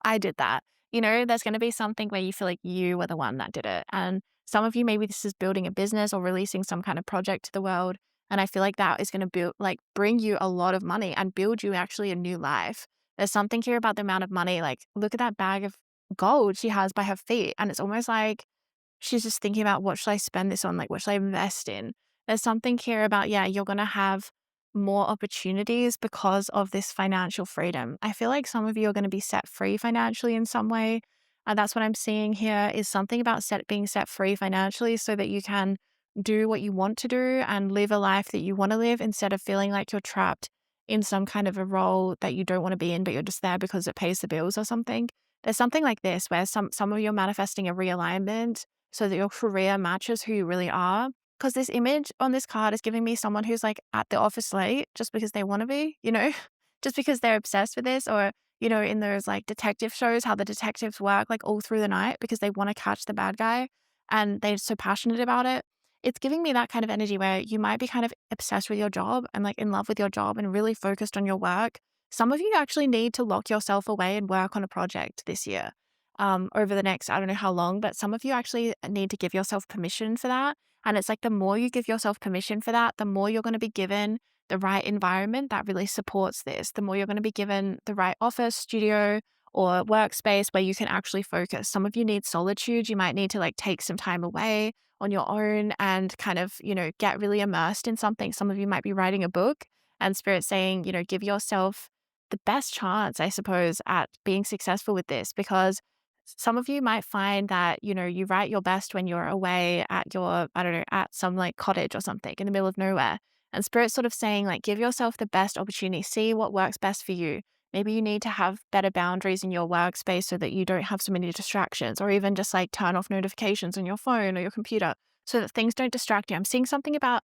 I did that. There's going to be something where you feel like you were the one that did it. And some of you, maybe this is building a business or releasing some kind of project to the world. And I feel like that is going to bring you a lot of money and build you actually a new life. There's something here about the amount of money. Like, look at that bag of gold she has by her feet. And it's almost like she's just thinking about, what should I spend this on? Like, what should I invest in? There's something here about, yeah, you're going to have more opportunities because of this financial freedom. I feel like some of you are going to be set free financially in some way. And that's what I'm seeing here is something about being set free financially so that you can do what you want to do and live a life that you want to live instead of feeling like you're trapped in some kind of a role that you don't want to be in, but you're just there because it pays the bills or something. There's something like this where some of you are manifesting a realignment so that your career matches who you really are. Because this image on this card is giving me someone who's like at the office late just because they want to be, just because they're obsessed with this, or, in those like detective shows, how the detectives work like all through the night because they want to catch the bad guy and they're so passionate about it. It's giving me that kind of energy where you might be kind of obsessed with your job and like in love with your job and really focused on your work. Some of you actually need to lock yourself away and work on a project this year, over the next, I don't know how long, but some of you actually need to give yourself permission for that. And it's like the more you give yourself permission for that, the more you're going to be given the right environment that really supports this, the more you're going to be given the right office, studio, or workspace where you can actually focus. Some of you need solitude. You might need to like take some time away on your own and kind of, get really immersed in something. Some of you might be writing a book and Spirit saying, give yourself the best chance, I suppose, at being successful with this, because some of you might find that, you write your best when you're away at your, I don't know, at some like cottage or something in the middle of nowhere. And Spirit's sort of saying, like, give yourself the best opportunity, see what works best for you. Maybe you need to have better boundaries in your workspace so that you don't have so many distractions, or even just like turn off notifications on your phone or your computer so that things don't distract you. I'm seeing something about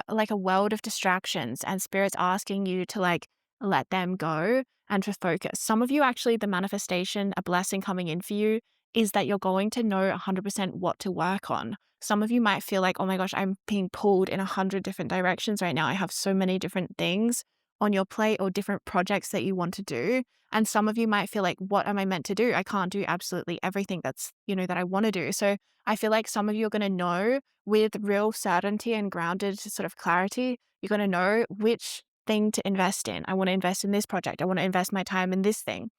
like a world of distractions, and Spirit's asking you to like let them go and to focus. Some of you actually, the manifestation, a blessing coming in for you is that you're going to know 100% what to work on. Some of you might feel like, oh my gosh, I'm being pulled in 100 different directions right now. I have so many different things on your plate or different projects that you want to do. And some of you might feel like, what am I meant to do? I can't do absolutely everything that's, that I want to do. So I feel like some of you are going to know with real certainty and grounded sort of clarity, you're going to know which thing to invest in. I want to invest in this project. I want to invest my time in this thing.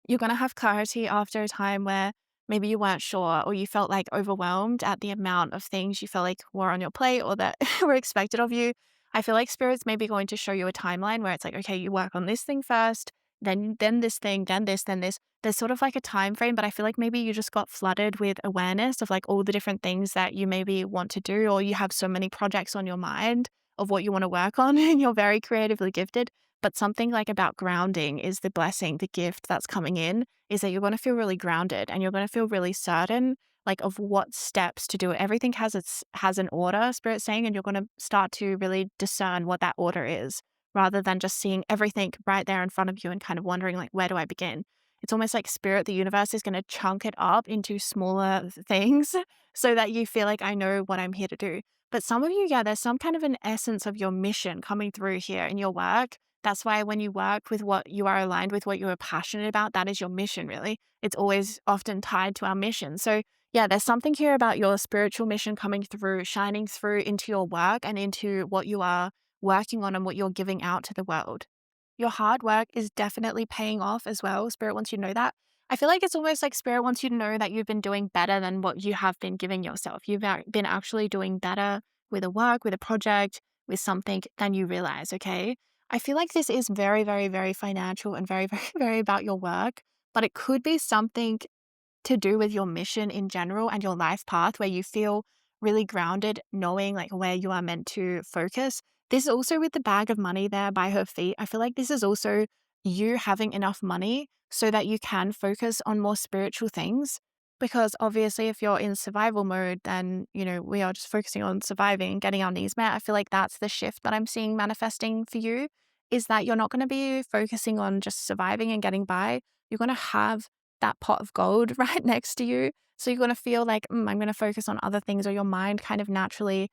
You're going to have clarity after a time where maybe you weren't sure or you felt like overwhelmed at the amount of things you felt like were on your plate or that were expected of you. I feel like Spirit's maybe going to show you a timeline where it's like, okay, you work on this thing first, then this thing, then this, then this. There's sort of like a time frame, but I feel like maybe you just got flooded with awareness of like all the different things that you maybe want to do, or you have so many projects on your mind of what you want to work on and you're very creatively gifted. But something like about grounding is the blessing, the gift that's coming in is that you're going to feel really grounded and you're going to feel really certain like of what steps to do it. Everything has an order, Spirit's saying, and you're going to start to really discern what that order is rather than just seeing everything right there in front of you and kind of wondering like, where do I begin? It's almost like Spirit, the universe is going to chunk it up into smaller things so that you feel like I know what I'm here to do. But some of you, yeah, there's some kind of an essence of your mission coming through here in your work. That's why when you work with what you are aligned with, what you are passionate about, that is your mission, really. It's always often tied to our mission. So, yeah, there's something here about your spiritual mission coming through, shining through into your work and into what you are working on and what you're giving out to the world. Your hard work is definitely paying off as well. Spirit wants you to know that. I feel like it's almost like Spirit wants you to know that you've been doing better than what you have been giving yourself. You've been actually doing better with a work, with a project, with something than you realize, okay? I feel like this is very, very, very financial and very, very, very about your work, but it could be something to do with your mission in general and your life path where you feel really grounded, knowing like where you are meant to focus. This is also with the bag of money there by her feet. I feel like this is also you having enough money so that you can focus on more spiritual things. Because obviously, if you're in survival mode, then, we are just focusing on surviving and getting our needs met. I feel like that's the shift that I'm seeing manifesting for you is that you're not going to be focusing on just surviving and getting by. You're going to have that pot of gold right next to you. So you're going to feel like, I'm going to focus on other things, or your mind kind of naturally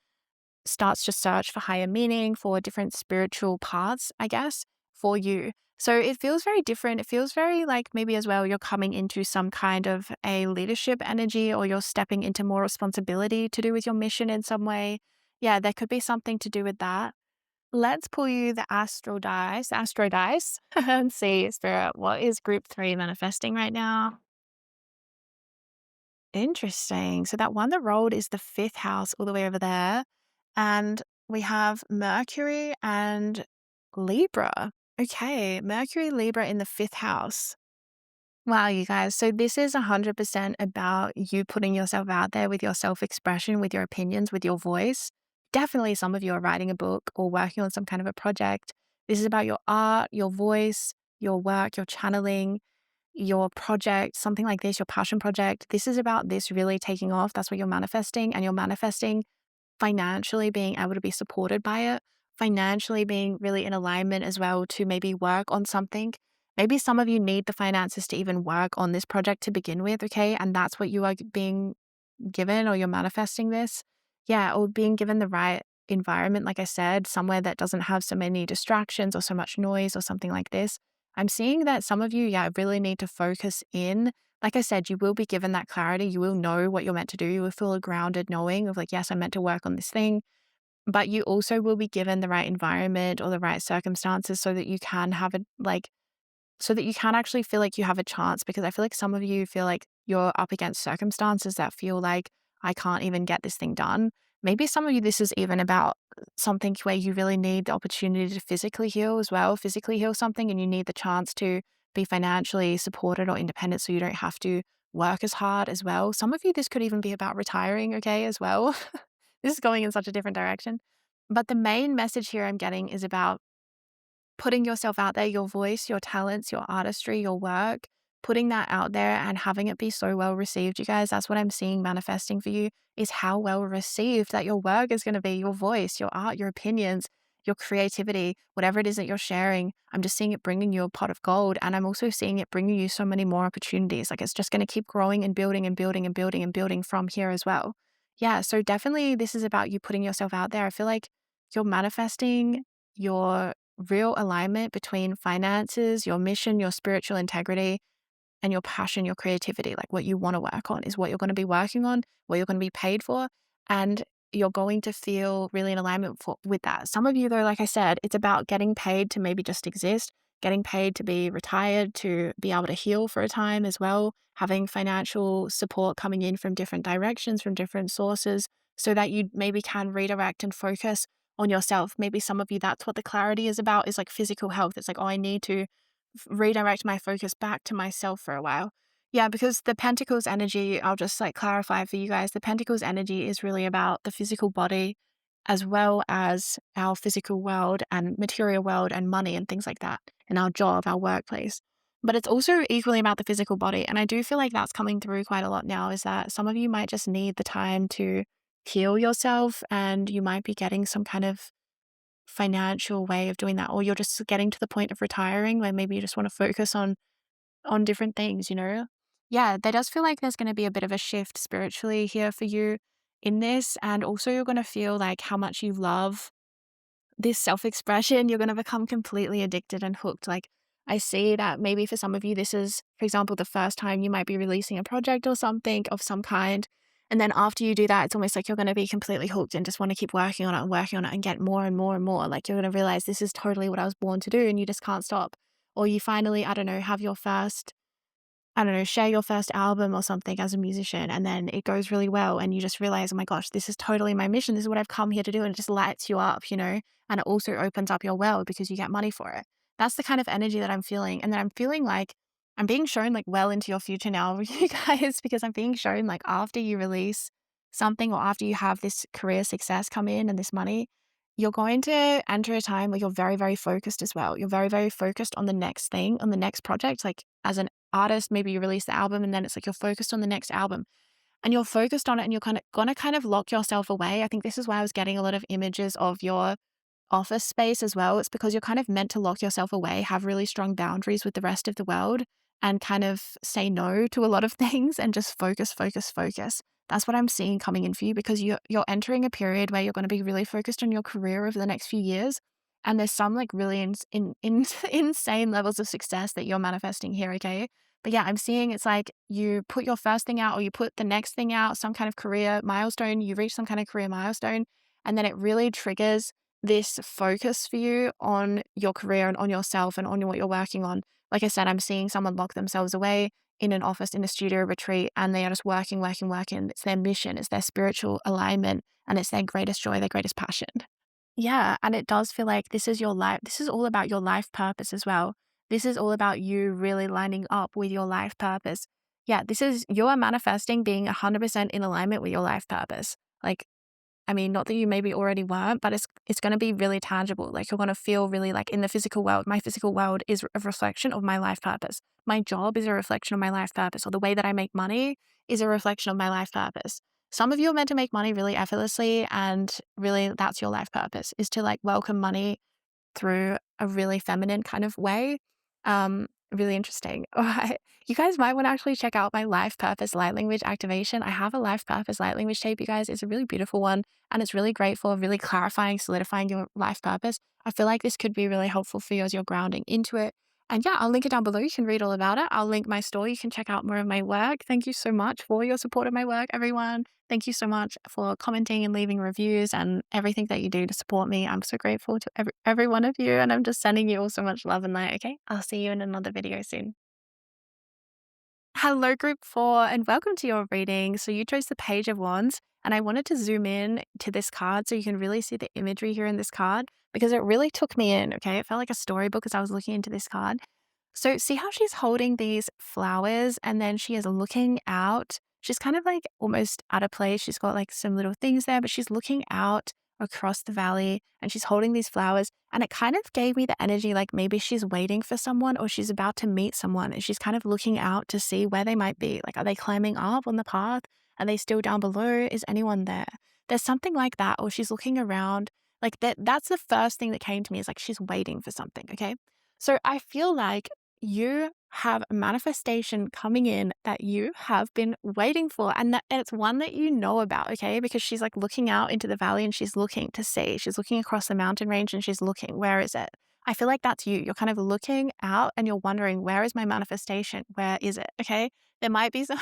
starts to search for higher meaning, for different spiritual paths, I guess, for you. So it feels very different. It feels very like maybe as well you're coming into some kind of a leadership energy, or you're stepping into more responsibility to do with your mission in some way. Yeah, there could be something to do with that. Let's pull you the astro dice, and see, Spirit, what is group 3 manifesting right now? Interesting. So that one that rolled is the 5th house all the way over there. And we have Mercury and Libra. Okay, Mercury, Libra in the fifth house. Wow, you guys. So this is 100% about you putting yourself out there with your self-expression, with your opinions, with your voice. Definitely some of you are writing a book or working on some kind of a project. This is about your art, your voice, your work, your channeling, your project, something like this, your passion project. This is about this really taking off. That's what you're manifesting. And you're manifesting financially being able to be supported by it, financially being really in alignment as well to maybe work on something. Maybe some of you need the finances to even work on this project to begin with, okay? And that's what you are being given, or you're manifesting this. Yeah, or being given the right environment, like I said, somewhere that doesn't have so many distractions or so much noise or something like this. I'm seeing that some of you, yeah, really need to focus in. Like I said, you will be given that clarity. You will know what you're meant to do. You will feel a grounded knowing of like, yes, I'm meant to work on this thing. But you also will be given the right environment or the right circumstances so that you can have it like so that you can actually feel like you have a chance, because I feel like some of you feel like you're up against circumstances that feel like I can't even get this thing done. Maybe some of you, this is even about something where you really need the opportunity to physically heal as well, physically heal something, and you need the chance to be financially supported or independent so you don't have to work as hard as well. Some of you, this could even be about retiring, okay, as well. This is going in such a different direction. But the main message here I'm getting is about putting yourself out there, your voice, your talents, your artistry, your work, putting that out there and having it be so well received, you guys. That's what I'm seeing manifesting for you, is how well received that your work is going to be, your voice, your art, your opinions, your creativity, whatever it is that you're sharing. I'm just seeing it bringing you a pot of gold. And I'm also seeing it bringing you so many more opportunities. Like it's just going to keep growing and building and building and building and building from here as well. Yeah. So definitely this is about you putting yourself out there. I feel like you're manifesting your real alignment between finances, your mission, your spiritual integrity, and your passion, your creativity. Like what you want to work on is what you're going to be working on, what you're going to be paid for, and you're going to feel really in alignment with that. Some of you, though, like I said, it's about getting paid to maybe just exist, getting paid to be retired, to be able to heal for a time as well, having financial support coming in from different directions, from different sources, so that you maybe can redirect and focus on yourself. Maybe some of you, that's what the clarity is about, is like physical health. It's like, oh, I need to redirect my focus back to myself for a while. Yeah, because the Pentacles energy, I'll just like clarify for you guys, the Pentacles energy is really about the physical body as well as our physical world and material world and money and things like that, and our job, our workplace. But it's also equally about the physical body. And I do feel like that's coming through quite a lot now, is that some of you might just need the time to heal yourself, and you might be getting some kind of financial way of doing that, or you're just getting to the point of retiring where maybe you just want to focus on different things, you know? Yeah, there does feel like there's going to be a bit of a shift spiritually here for you in this, and also you're going to feel like how much you love this self-expression. You're going to become completely addicted and hooked. Like I see that maybe for some of you, this is, for example, the first time you might be releasing a project or something of some kind. And then after you do that, it's almost like you're going to be completely hooked and just want to keep working on it and get more and more and more. Like you're going to realize this is totally what I was born to do, and you just can't stop. Or you finally, I don't know, have your first, I don't know, share your first album or something as a musician, and then it goes really well and you just realize, oh my gosh, this is totally my mission. This is what I've come here to do. And it just lights you up, you know, and it also opens up your world because you get money for it. That's the kind of energy that I'm feeling. And then I'm feeling like I'm being shown like well into your future now, you guys, because I'm being shown like after you release something or after you have this career success come in and this money, you're going to enter a time where you're very, very focused as well. You're very, very focused on the next thing, on the next project. Like as an artist, maybe you release the album and then it's like you're focused on the next album and you're focused on it, and you're kind of gonna kind of lock yourself away. I think this is why I was getting a lot of images of your office space as well. It's because you're kind of meant to lock yourself away, have really strong boundaries with the rest of the world, and kind of say no to a lot of things and just focus, focus, focus. That's what I'm seeing coming in for you, because you're entering a period where you're going to be really focused on your career over the next few years. And there's some like really insane levels of success that you're manifesting here, okay? But yeah, I'm seeing it's like you put your first thing out or you put the next thing out, some kind of career milestone, you reach some kind of career milestone, and then it really triggers this focus for you on your career and on yourself and on what you're working on. Like I said, I'm seeing someone lock themselves away in an office, in a studio retreat, and they are just working, working, working. It's their mission, it's their spiritual alignment, and it's their greatest joy, their greatest passion. Yeah, and it does feel like this is your life. This is all about your life purpose as well. This is all about you really lining up with your life purpose. Yeah, this is you are manifesting being 100% in alignment with your life purpose. Like, I mean, not that you maybe already weren't, but it's going to be really tangible. Like you're going to feel really like in the physical world. My physical world is a reflection of my life purpose. My job is a reflection of my life purpose, or the way that I make money is a reflection of my life purpose. Some of you are meant to make money really effortlessly, and really that's your life purpose, is to like welcome money through a really feminine kind of way. Really interesting. Alright. You guys might want to actually check out my life purpose light language activation. I have a life purpose light language tape, you guys. It's a really beautiful one, and it's really great for really clarifying, solidifying your life purpose. I feel like this could be really helpful for you as you're grounding into it. And yeah, I'll link it down below. You can read all about it. I'll link my store. You can check out more of my work. Thank you so much for your support of my work, everyone. Thank you so much for commenting and leaving reviews and everything that you do to support me. I'm so grateful to every one of you, and I'm just sending you all so much love and light, okay? I'll see you in another video soon. Hello, group 4, and welcome to your reading. So you chose the Page of Wands, and I wanted to zoom in to this card so you can really see the imagery here in this card, because it really took me in, okay? It felt like a storybook as I was looking into this card. So see how she's holding these flowers and then she is looking out. She's kind of like almost at a place. She's got like some little things there, but she's looking out across the valley and she's holding these flowers. And it kind of gave me the energy like maybe she's waiting for someone or she's about to meet someone and she's kind of looking out to see where they might be. Like, are they climbing up on the path? Are they still down below? Is anyone there? There's something like that. Or she's looking around. Like that's the first thing that came to me, is like she's waiting for something. Okay. So I feel like you have a manifestation coming in that you have been waiting for, and it's one that you know about, okay? Because she's like looking out into the valley and she's looking to see. She's looking across the mountain range and she's looking, where is it? I feel like that's you. You're kind of looking out and you're wondering, where is my manifestation? Where is it? Okay? There might be some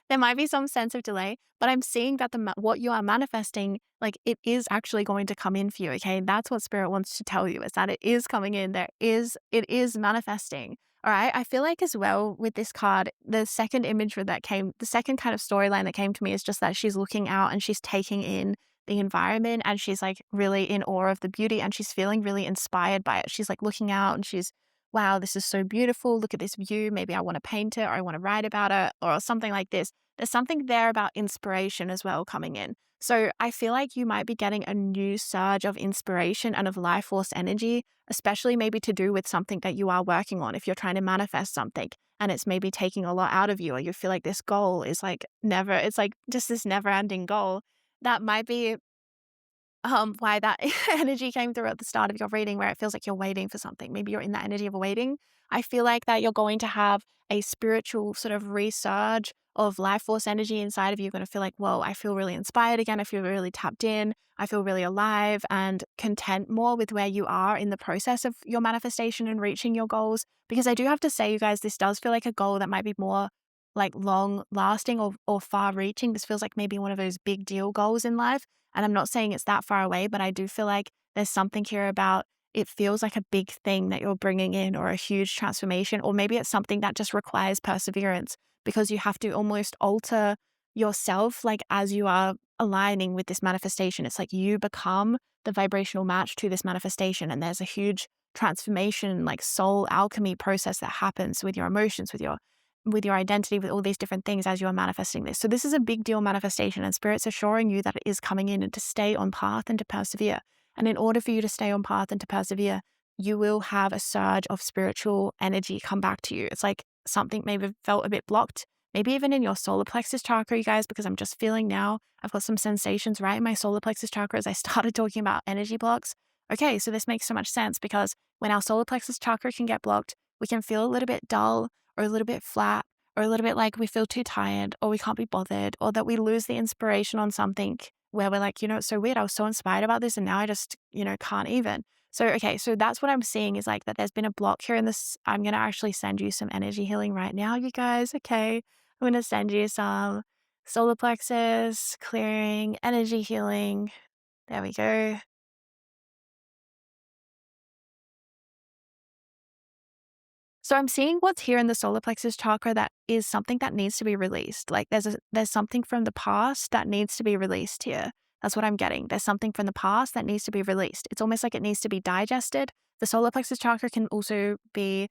there might be some sense of delay, but I'm seeing that what you are manifesting, like it is actually going to come in for you, okay? That's what spirit wants to tell you, is that it is coming in. It is manifesting. All right. I feel like as well with this card, the second image that came, the second kind of storyline that came to me is just that she's looking out and she's taking in the environment and she's like really in awe of the beauty and she's feeling really inspired by it. She's like looking out and she's, wow, this is so beautiful. Look at this view. Maybe I want to paint it or I want to write about it or something like this. There's something there about inspiration as well coming in. So I feel like you might be getting a new surge of inspiration and of life force energy, especially maybe to do with something that you are working on. If you're trying to manifest something and it's maybe taking a lot out of you, or you feel like this goal is like never, it's like just this never ending goal, that might be why that energy came through at the start of your reading, where it feels like you're waiting for something. Maybe you're in that energy of waiting. I feel like that you're going to have a spiritual sort of resurge of life force energy inside of you. You're going to feel like, whoa, I feel really inspired again. I feel really tapped in. I feel really alive and content more with where you are in the process of your manifestation and reaching your goals. Because I do have to say, you guys, this does feel like a goal that might be more like long lasting or far reaching. This feels like maybe one of those big deal goals in life. And I'm not saying it's that far away, but I do feel like there's something here about it feels like a big thing that you're bringing in, or a huge transformation, or maybe it's something that just requires perseverance because you have to almost alter yourself, like as you are aligning with this manifestation. It's like you become the vibrational match to this manifestation. And there's a huge transformation, like soul alchemy process that happens with your emotions, with your identity, with all these different things as you are manifesting this. So this is a big deal manifestation, and spirit's assuring you that it is coming in, and to stay on path and to persevere. And in order for you to stay on path and to persevere, you will have a surge of spiritual energy come back to you. It's like something maybe felt a bit blocked, maybe even in your solar plexus chakra, you guys, because I'm just feeling now, I've got some sensations right in my solar plexus chakra as I started talking about energy blocks. Okay, so this makes so much sense, because when our solar plexus chakra can get blocked, we can feel a little bit dull, or a little bit flat, or a little bit like we feel too tired, or we can't be bothered, or that we lose the inspiration on something where we're like, it's so weird. I was so inspired about this and now I just, can't even. So, okay, so that's what I'm seeing, is like that there's been a block here in this. I'm going to actually send you some energy healing right now, you guys. Okay. I'm going to send you some solar plexus clearing, energy healing. There we go. So I'm seeing what's here in the solar plexus chakra that is something that needs to be released. Like there's something from the past that needs to be released here. That's what I'm getting. There's something from the past that needs to be released. It's almost like it needs to be digested. The solar plexus chakra can also be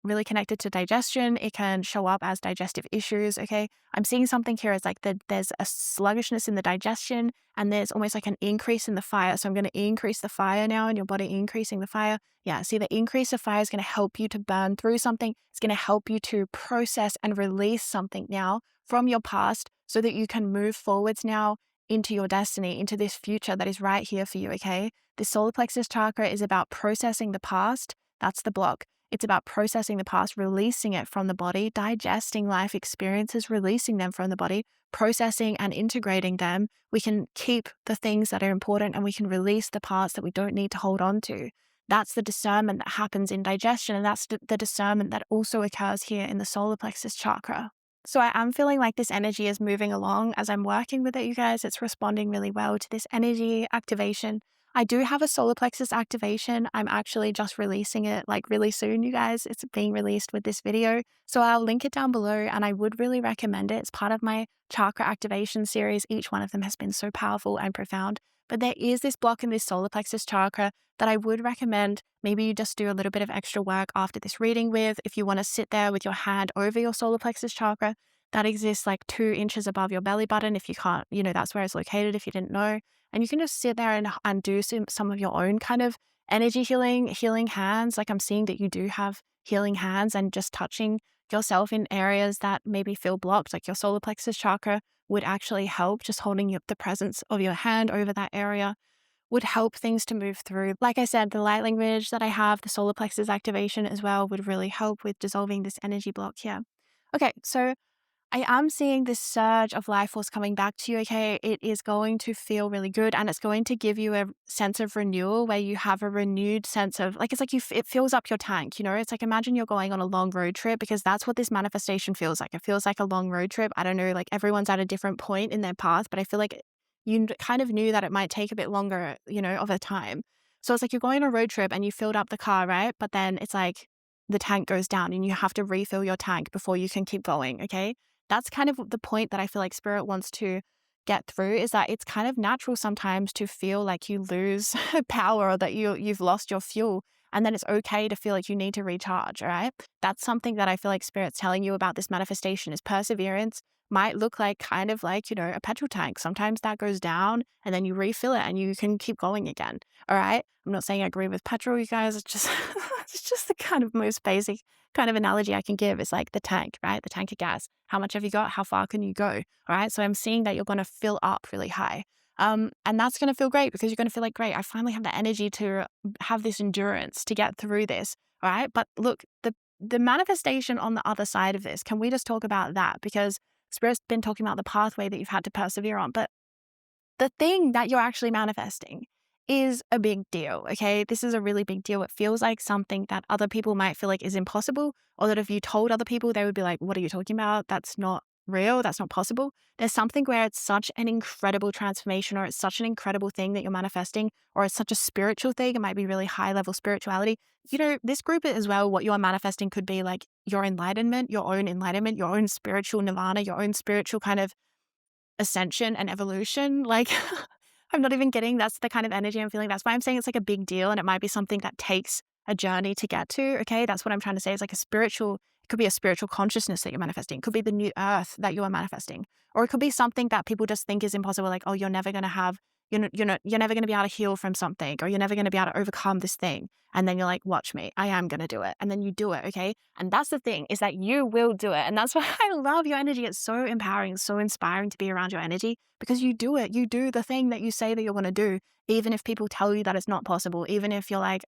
really connected to digestion. It can show up as digestive issues. Okay. I'm seeing something here as like there's a sluggishness in the digestion and there's almost like an increase in the fire. So I'm going to increase the fire now in your body, increasing the fire. Yeah. See, the increase of fire is going to help you to burn through something. It's going to help you to process and release something now from your past so that you can move forwards now into your destiny, into this future that is right here for you. Okay. The solar plexus chakra is about processing the past. That's the block. It's about processing the past, releasing it from the body, digesting life experiences, releasing them from the body, processing and integrating them. We can keep the things that are important and we can release the parts that we don't need to hold on to. That's the discernment that happens in digestion. And that's the discernment that also occurs here in the solar plexus chakra. So I am feeling like this energy is moving along as I'm working with it, you guys. It's responding really well to this energy activation. I do have a solar plexus activation. I'm actually just releasing it like really soon, you guys. It's being released with this video. So I'll link it down below and I would really recommend it. It's part of my chakra activation series. Each one of them has been so powerful and profound. But there is this block in this solar plexus chakra that I would recommend maybe you just do a little bit of extra work after this reading with. If you want to sit there with your hand over your solar plexus chakra, that exists like 2 inches above your belly button. If you can't, that's where it's located if you didn't know. And you can just sit there and do some of your own kind of energy healing hands. Like I'm seeing that you do have healing hands and just touching yourself in areas that maybe feel blocked, like your solar plexus chakra would actually help. Just holding the presence of your hand over that area would help things to move through. Like I said, the light language that I have, the solar plexus activation as well, would really help with dissolving this energy block here. Okay, so I am seeing this surge of life force coming back to you, okay? It is going to feel really good and it's going to give you a sense of renewal where you have a renewed sense of, like, it's like it fills up your tank, It's like, imagine you're going on a long road trip because that's what this manifestation feels like. It feels like a long road trip. I don't know, like everyone's at a different point in their path, but I feel like you kind of knew that it might take a bit longer, of a time. So it's like you're going on a road trip and you filled up the car, right? But then it's like the tank goes down and you have to refill your tank before you can keep going, okay? That's kind of the point that I feel like spirit wants to get through, is that it's kind of natural sometimes to feel like you lose power or that you've lost your fuel. And then it's okay to feel like you need to recharge, all right? That's something that I feel like spirit's telling you about this manifestation is perseverance might look like kind of like, a petrol tank. Sometimes that goes down and then you refill it and you can keep going again. All right. I'm not saying I agree with petrol, you guys. It's just, it's just the kind of most basic kind of analogy I can give is like the tank, right? The tank of gas. How much have you got? How far can you go? All right. So I'm seeing that you're going to fill up really high. And that's going to feel great because you're going to feel like, great, I finally have the energy to have this endurance to get through this. All right. But look, the manifestation on the other side of this, can we just talk about that? Because Spirit's been talking about the pathway that you've had to persevere on, but the thing that you're actually manifesting is a big deal, okay? This is a really big deal. It feels like something that other people might feel like is impossible, or that if you told other people, they would be like, what are you talking about? That's not real. That's not possible. There's something where it's such an incredible transformation, or it's such an incredible thing that you're manifesting, or it's such a spiritual thing. It might be really high level spirituality. This group as well, what you're manifesting could be like your enlightenment, your own spiritual nirvana, your own spiritual kind of ascension and evolution. Like, I'm not even kidding. That's the kind of energy I'm feeling. That's why I'm saying it's like a big deal, and it might be something that takes a journey to get to. Okay. That's what I'm trying to say. It's like it could be a spiritual consciousness that you're manifesting. It could be the new earth that you are manifesting, or it could be something that people just think is impossible. Like, oh, you're never going to be able to heal from something, or you're never going to be able to overcome this thing. And then you're like, watch me, I am going to do it. And then you do it. Okay. And that's the thing, is that you will do it. And that's why I love your energy. It's so empowering, it's so inspiring to be around your energy, because you do it. You do the thing that you say that you're going to do, even if people tell you that it's not possible, even if you're like,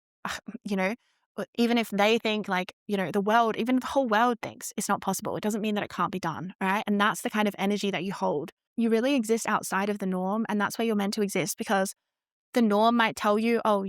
even if they think like, the world, even if the whole world thinks it's not possible, it doesn't mean that it can't be done. Right. And that's the kind of energy that you hold. You really exist outside of the norm, and that's where you're meant to exist, because the norm might tell you, oh,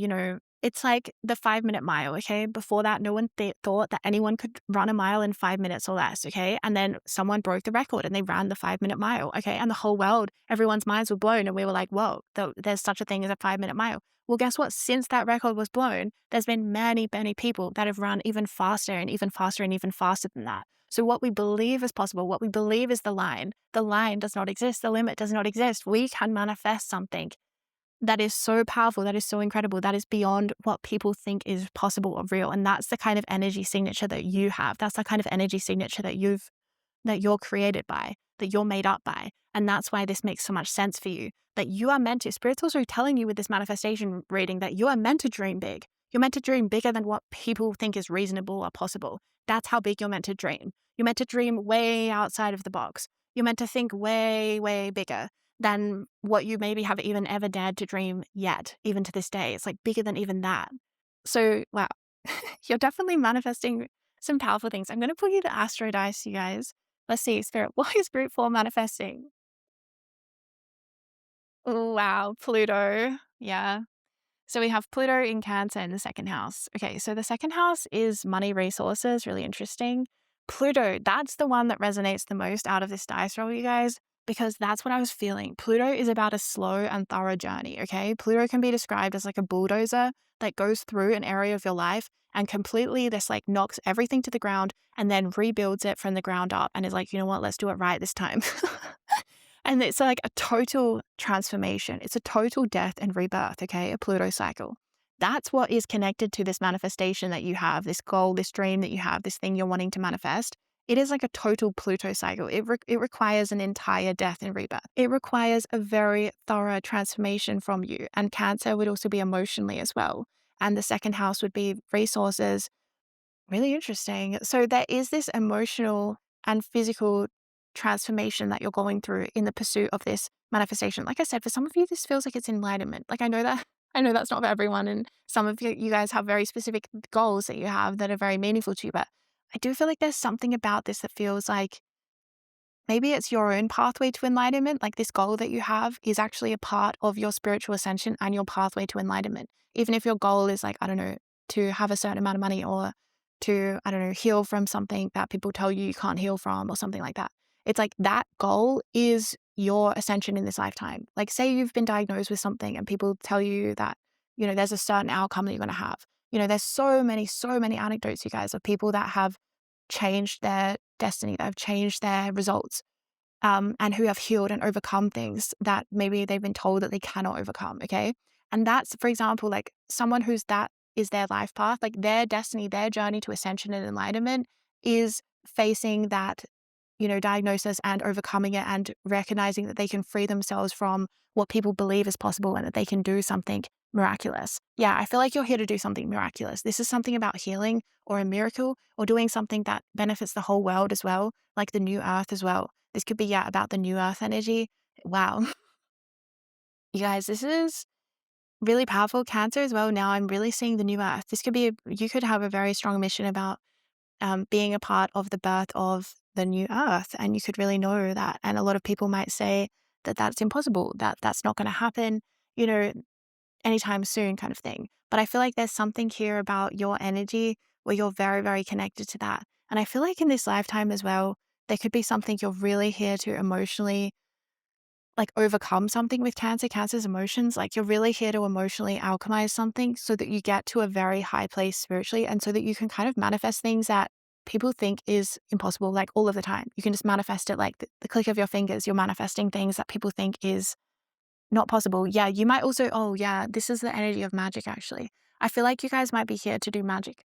It's like the 5-minute mile, okay? Before that, no one thought that anyone could run a mile in 5 minutes or less, okay? And then someone broke the record and they ran the 5-minute mile, okay? And the whole world, everyone's minds were blown, and we were like, whoa, there's such a thing as a 5-minute mile. Well, guess what? Since that record was blown, there's been many, many people that have run even faster and even faster and even faster than that. So what we believe is possible, what we believe is the line does not exist. The limit does not exist. We can manifest something that is so powerful, that is so incredible, that is beyond what people think is possible or real. And that's the kind of energy signature that you have. That's the kind of energy signature that you're created by, that you're made up by. And that's why this makes so much sense for you, that you are meant to. Spirit's also telling you with this manifestation reading that you are meant to dream big. You're meant to dream bigger than what people think is reasonable or possible. That's how big you're meant to dream. You're meant to dream way outside of the box. You're meant to think way, way bigger than what you maybe have even ever dared to dream yet, even to this day. It's like bigger than even that. So, wow, you're definitely manifesting some powerful things. I'm going to pull you the astro dice, you guys. Let's see, Spirit, what is group 4 manifesting? Oh, wow, Pluto. Yeah. So we have Pluto in Cancer in the second house. Okay, so the second house is money, resources, really interesting. Pluto, that's the one that resonates the most out of this dice roll, you guys, because that's what I was feeling. Pluto is about a slow and thorough journey, okay? Pluto can be described as like a bulldozer that goes through an area of your life and completely this like knocks everything to the ground and then rebuilds it from the ground up and is like, you know what, let's do it right this time. And it's like a total transformation. It's a total death and rebirth, okay? A Pluto cycle. That's what is connected to this manifestation that you have, this goal, this dream that you have, this thing you're wanting to manifest. It is like a total Pluto cycle. It requires an entire death and rebirth. It requires a very thorough transformation from you. And Cancer would also be emotionally as well. And the second house would be resources. Really interesting. So there is this emotional and physical transformation that you're going through in the pursuit of this manifestation. Like I said, for some of you, this feels like it's enlightenment. Like I know that's not for everyone. And some of you guys have very specific goals that you have that are very meaningful to you. But I do feel like there's something about this that feels like maybe it's your own pathway to enlightenment. Like this goal that you have is actually a part of your spiritual ascension and your pathway to enlightenment. Even if your goal is like, I don't know, to have a certain amount of money or to, I don't know, heal from something that people tell you can't heal from or something like that. It's like that goal is your ascension in this lifetime. Like say you've been diagnosed with something and people tell you that, you know, there's a certain outcome that you're going to have. You know, there's so many anecdotes, you guys, of people that have changed their destiny, that have changed their results, and who have healed and overcome things that maybe they've been told that they cannot overcome, okay? And that's, for example, like someone who's that is their life path, like their destiny, their journey to ascension and enlightenment is facing that, you know, diagnosis and overcoming it and recognizing that they can free themselves from what people believe is possible and that they can do something miraculous. Yeah, I feel like you're here to do something miraculous. This is something about healing or a miracle or doing something that benefits the whole world as well, like the new earth as well. This could be, yeah, about the new earth energy. Wow. You guys, this is really powerful. Cancer as well. Now I'm really seeing the new earth. This could be, you could have a very strong mission about being a part of the birth of the new earth. And you could really know that. And a lot of people might say that that's impossible, that that's not going to happen, you know, anytime soon kind of thing. But I feel like there's something here about your energy where you're very, very connected to that. And I feel like in this lifetime as well, there could be something you're really here to emotionally like overcome something with Cancer's emotions. Like you're really here to emotionally alchemize something so that you get to a very high place spiritually and so that you can kind of manifest things that people think is impossible, like all of the time. You can just manifest it like the click of your fingers. You're manifesting things that people think is not possible. Yeah, you might also, oh yeah, this is the energy of magic actually. I feel like you guys might be here to do magic.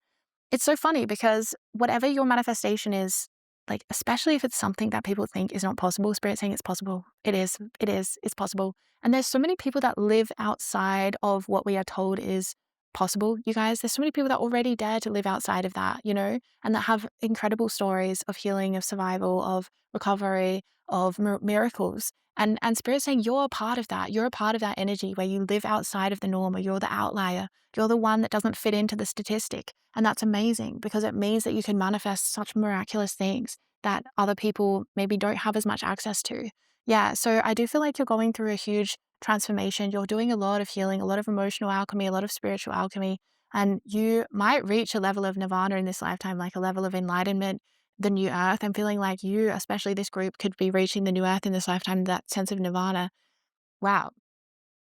It's so funny because whatever your manifestation is, like, especially if it's something that people think is not possible, Spirit saying it's possible. It's possible. And there's so many people that live outside of what we are told is possible, you guys. There's so many people that already dare to live outside of that, you know, and that have incredible stories of healing, of survival, of recovery, of miracles. And Spirit saying you're a part of that. You're a part of that energy where you live outside of the norm, or you're the outlier. You're the one that doesn't fit into the statistic. And that's amazing because it means that you can manifest such miraculous things that other people maybe don't have as much access to. Yeah, so I do feel like you're going through a huge transformation. You're doing a lot of healing, a lot of emotional alchemy, a lot of spiritual alchemy, and you might reach a level of nirvana in this lifetime, like a level of enlightenment, the new earth. I'm feeling like you, especially this group, could be reaching the new earth in this lifetime, that sense of nirvana. Wow.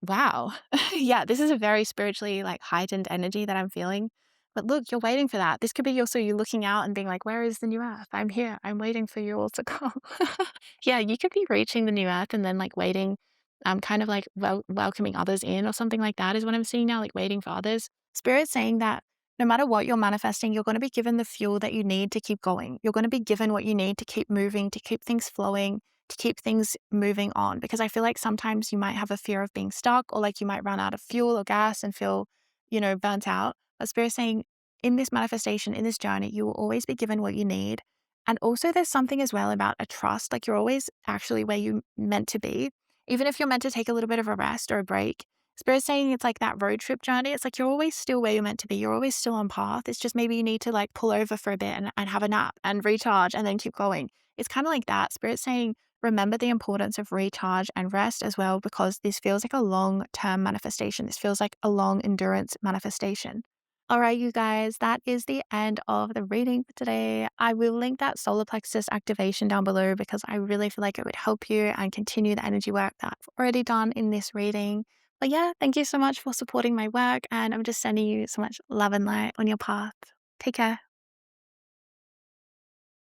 Wow. Yeah, this is a very spiritually, like, heightened energy that I'm feeling. But look, you're waiting for that. This could be also you looking out and being like, "Where is the new earth? I'm here. I'm waiting for you all to come." Yeah, you could be reaching the new earth and then, like, waiting, kind of like welcoming others in or something like that is what I'm seeing now, like waiting for others. Spirit's saying that no matter what you're manifesting, you're gonna be given the fuel that you need to keep going. You're gonna be given what you need to keep moving, to keep things flowing, to keep things moving on. Because I feel like sometimes you might have a fear of being stuck, or like you might run out of fuel or gas and feel, burnt out. But Spirit's saying in this manifestation, in this journey, you will always be given what you need. And also, there's something as well about a trust, like you're always actually where you meant to be. Even if you're meant to take a little bit of a rest or a break, Spirit's saying it's like that road trip journey. It's like you're always still where you're meant to be. You're always still on path. It's just maybe you need to like pull over for a bit and have a nap and recharge and then keep going. It's kind of like that. Spirit's saying remember the importance of recharge and rest as well, because this feels like a long-term manifestation. This feels like a long endurance manifestation. All right, you guys, that is the end of the reading for today. I will link that solar plexus activation down below because I really feel like it would help you and continue the energy work that I've already done in this reading. But yeah, thank you so much for supporting my work, and I'm just sending you so much love and light on your path. Take care.